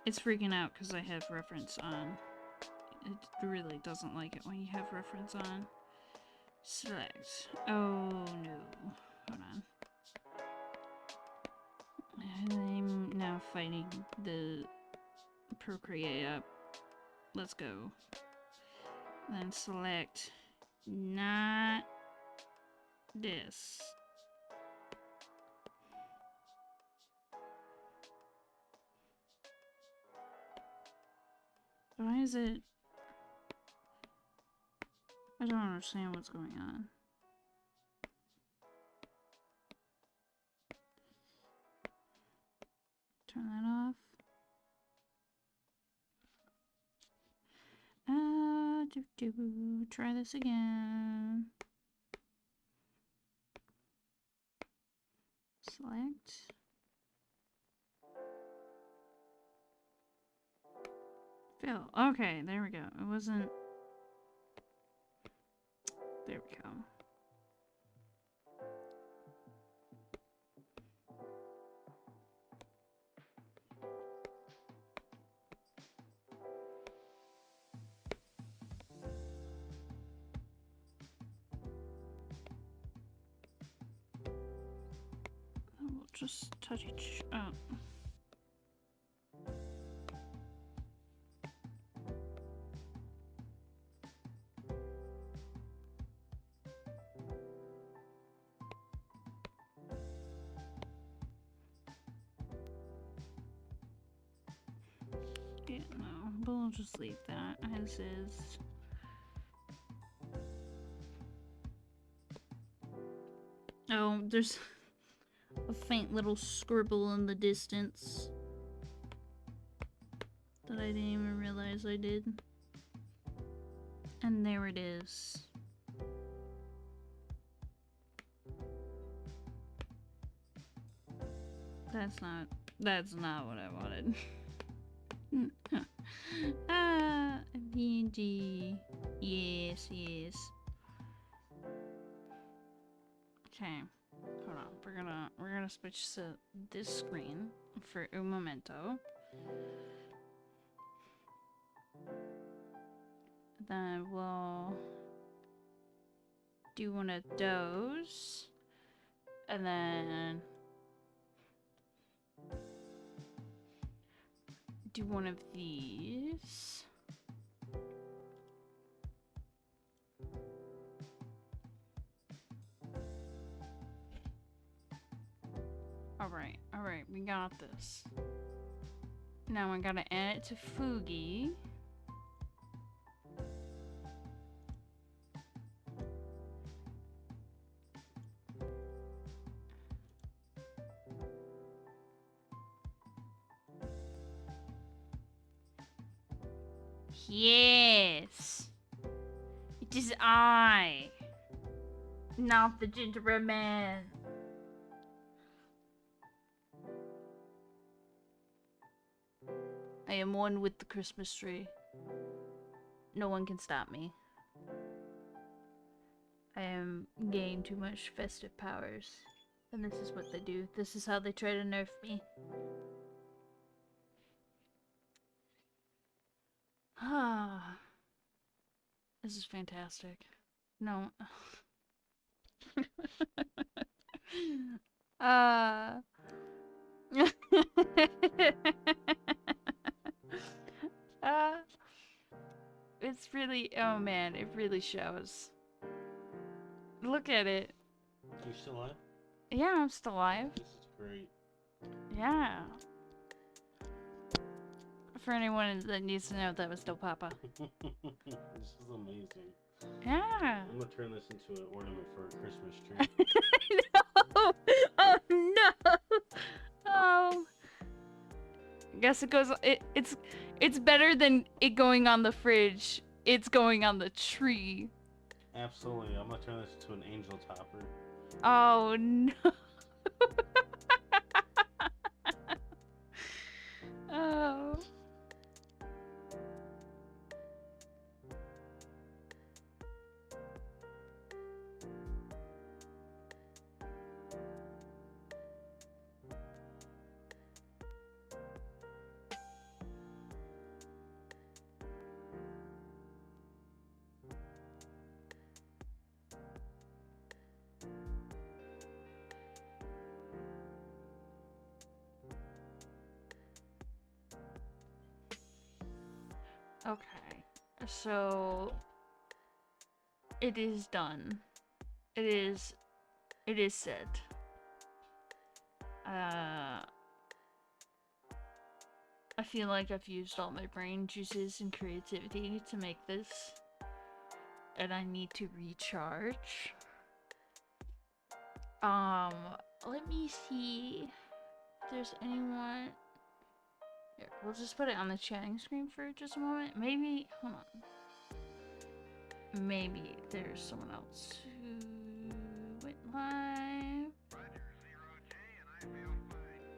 Speaker 1: It's freaking out because I have reference on. It really doesn't like it when you have reference on. Select. Oh no. Hold on. I'm now fighting the Procreate app. Let's go. Then select not this. Why is it? I don't understand what's going on. Turn that off. Try this again. Select. Fill. Okay, there we go. It wasn't. There we go. We'll just touch each up. basket? No, but we'll just leave that as is. Oh, there's a faint little scribble in the distance that I didn't even realize I did. And there it is. That's not what I wanted. PNG. Yes, yes. Okay. Hold on. We're gonna switch to this screen for un momento. Then we'll do one of those. And then do one of these. Alright, we got this. Now I gotta add it to Fugi. Yes! It is I! Not the gingerbread man! I am one with the Christmas tree. No one can stop me. I am gaining too much festive powers. And this is what they do. This is how they try to nerf me. Ah. This is fantastic. No. It's really, oh man, it really shows. Look at it.
Speaker 3: You still alive?
Speaker 1: Yeah, I'm still alive.
Speaker 3: This is great.
Speaker 1: Yeah. For anyone that needs to know, that was still Papa.
Speaker 3: This is amazing.
Speaker 1: Yeah.
Speaker 3: I'm gonna turn this into an ornament for a Christmas tree.
Speaker 1: No! Oh no! Oh. I guess it goes. It's better than it going on the fridge. It's going on the tree.
Speaker 3: Absolutely. I'm gonna turn this into an angel topper.
Speaker 1: Oh no! Oh. Okay, so it is done. It is set. I feel like I've used all my brain juices and creativity to make this, and I need to recharge. Let me see if there's anyone. Here, we'll just put it on the chatting screen for just a moment. Maybe, hold on. Maybe there's someone else who went live.
Speaker 4: Roger, 0J, and I feel fine.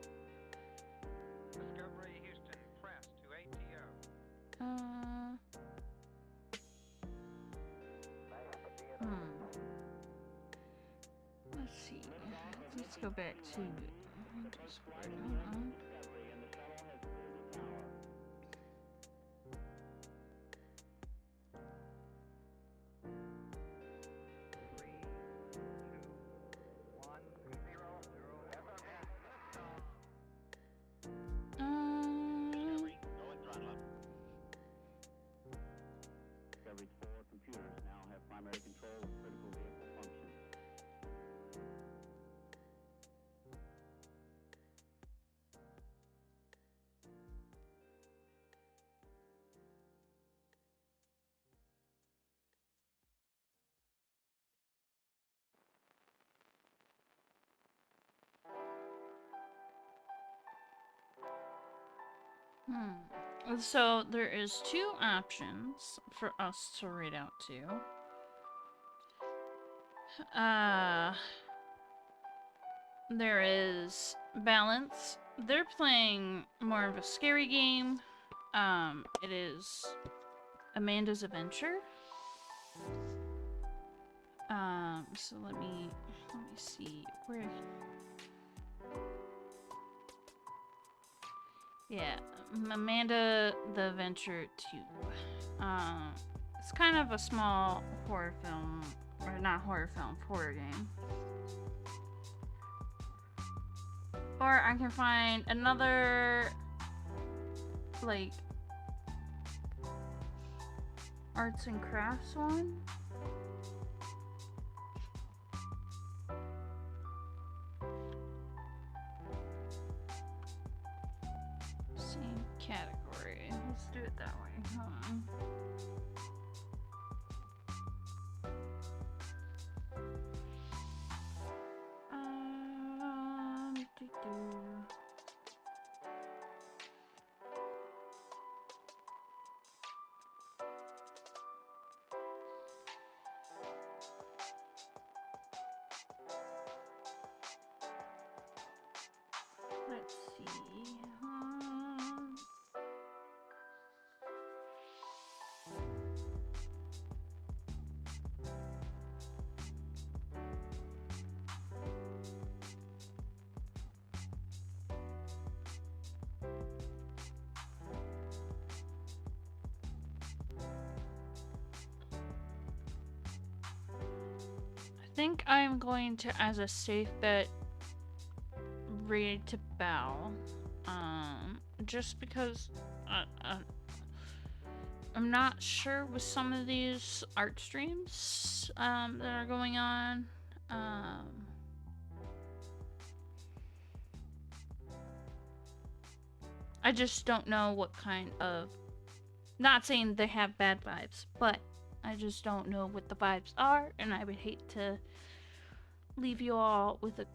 Speaker 4: Discovery Houston, press to ATO.
Speaker 1: Let's see. Let's go back to Discord. Hold on.
Speaker 5: Discovery's 4 computers now have primary control of critical vehicle functions.
Speaker 1: So there is two options for us to read out to. There is Balance. They're playing more of a scary game. It is Amanda's Adventure. So let me see where. Yeah, Amanda the Adventure 2. It's kind of a small horror film, or not horror film, horror game. Or I can find another, like, arts and crafts one. Same category. Let's do it that way. Hold on. Doo-doo. Let's see. I think I'm going to, as a safe bet, read to Bow. Just because I'm not sure with some of these art streams that are going on. I just don't know what kind of. Not saying they have bad vibes, but I just don't know what the vibes are, and I would hate to leave you all with an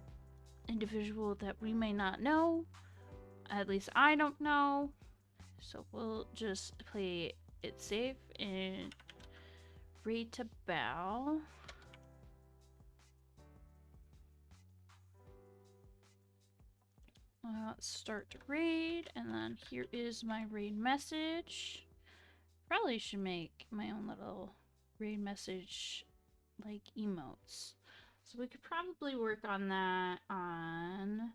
Speaker 1: individual that we may not know. At least I don't know. So we'll just play it safe and read to Bow. Start to raid, and then here is my raid message. Probably should make my own little raid message like emotes. So we could probably work on that on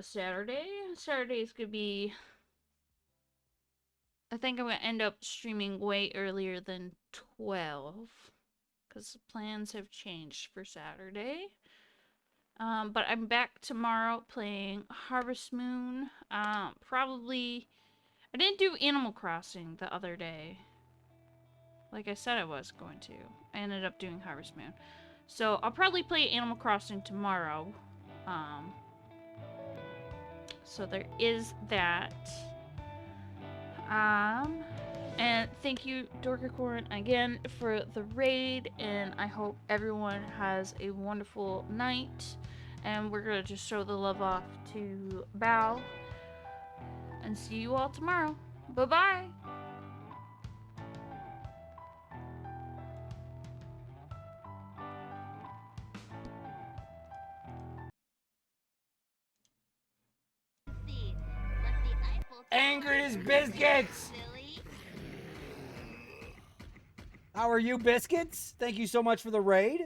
Speaker 1: Saturday. Saturday's gonna be. I think I'm gonna end up streaming way earlier than 12 because plans have changed for Saturday. But I'm back tomorrow playing Harvest Moon. Probably. I didn't do Animal Crossing the other day. Like I said I was going to. I ended up doing Harvest Moon. So I'll probably play Animal Crossing tomorrow. So there is that. And thank you, Dorkacorn, again for the raid. And I hope everyone has a wonderful night. And we're gonna just show the love off to Bow. And see you all tomorrow. Bye-bye.
Speaker 6: Angriest Biscuits! How are you, Biscuits? Thank you so much for the raid.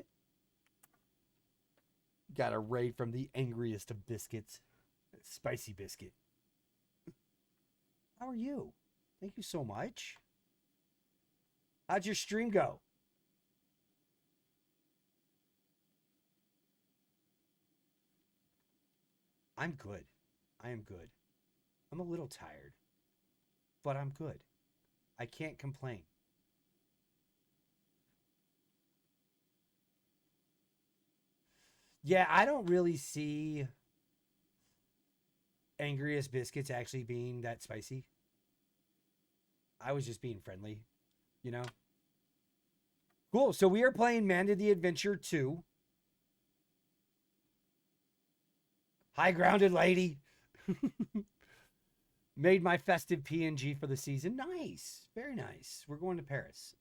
Speaker 6: Got a raid from the angriest of biscuits. Spicy Biscuit. How are you? Thank you so much. How'd your stream go? I'm good. I am good. I'm a little tired, but I'm good. I can't complain. Yeah, I don't really see Angriest Biscuits actually being that spicy. I was just being friendly, you know? Cool. So we are playing Amanda the Adventure 2. High grounded lady. Made my festive PNG for the season. Nice. Very nice. We're going to Paris.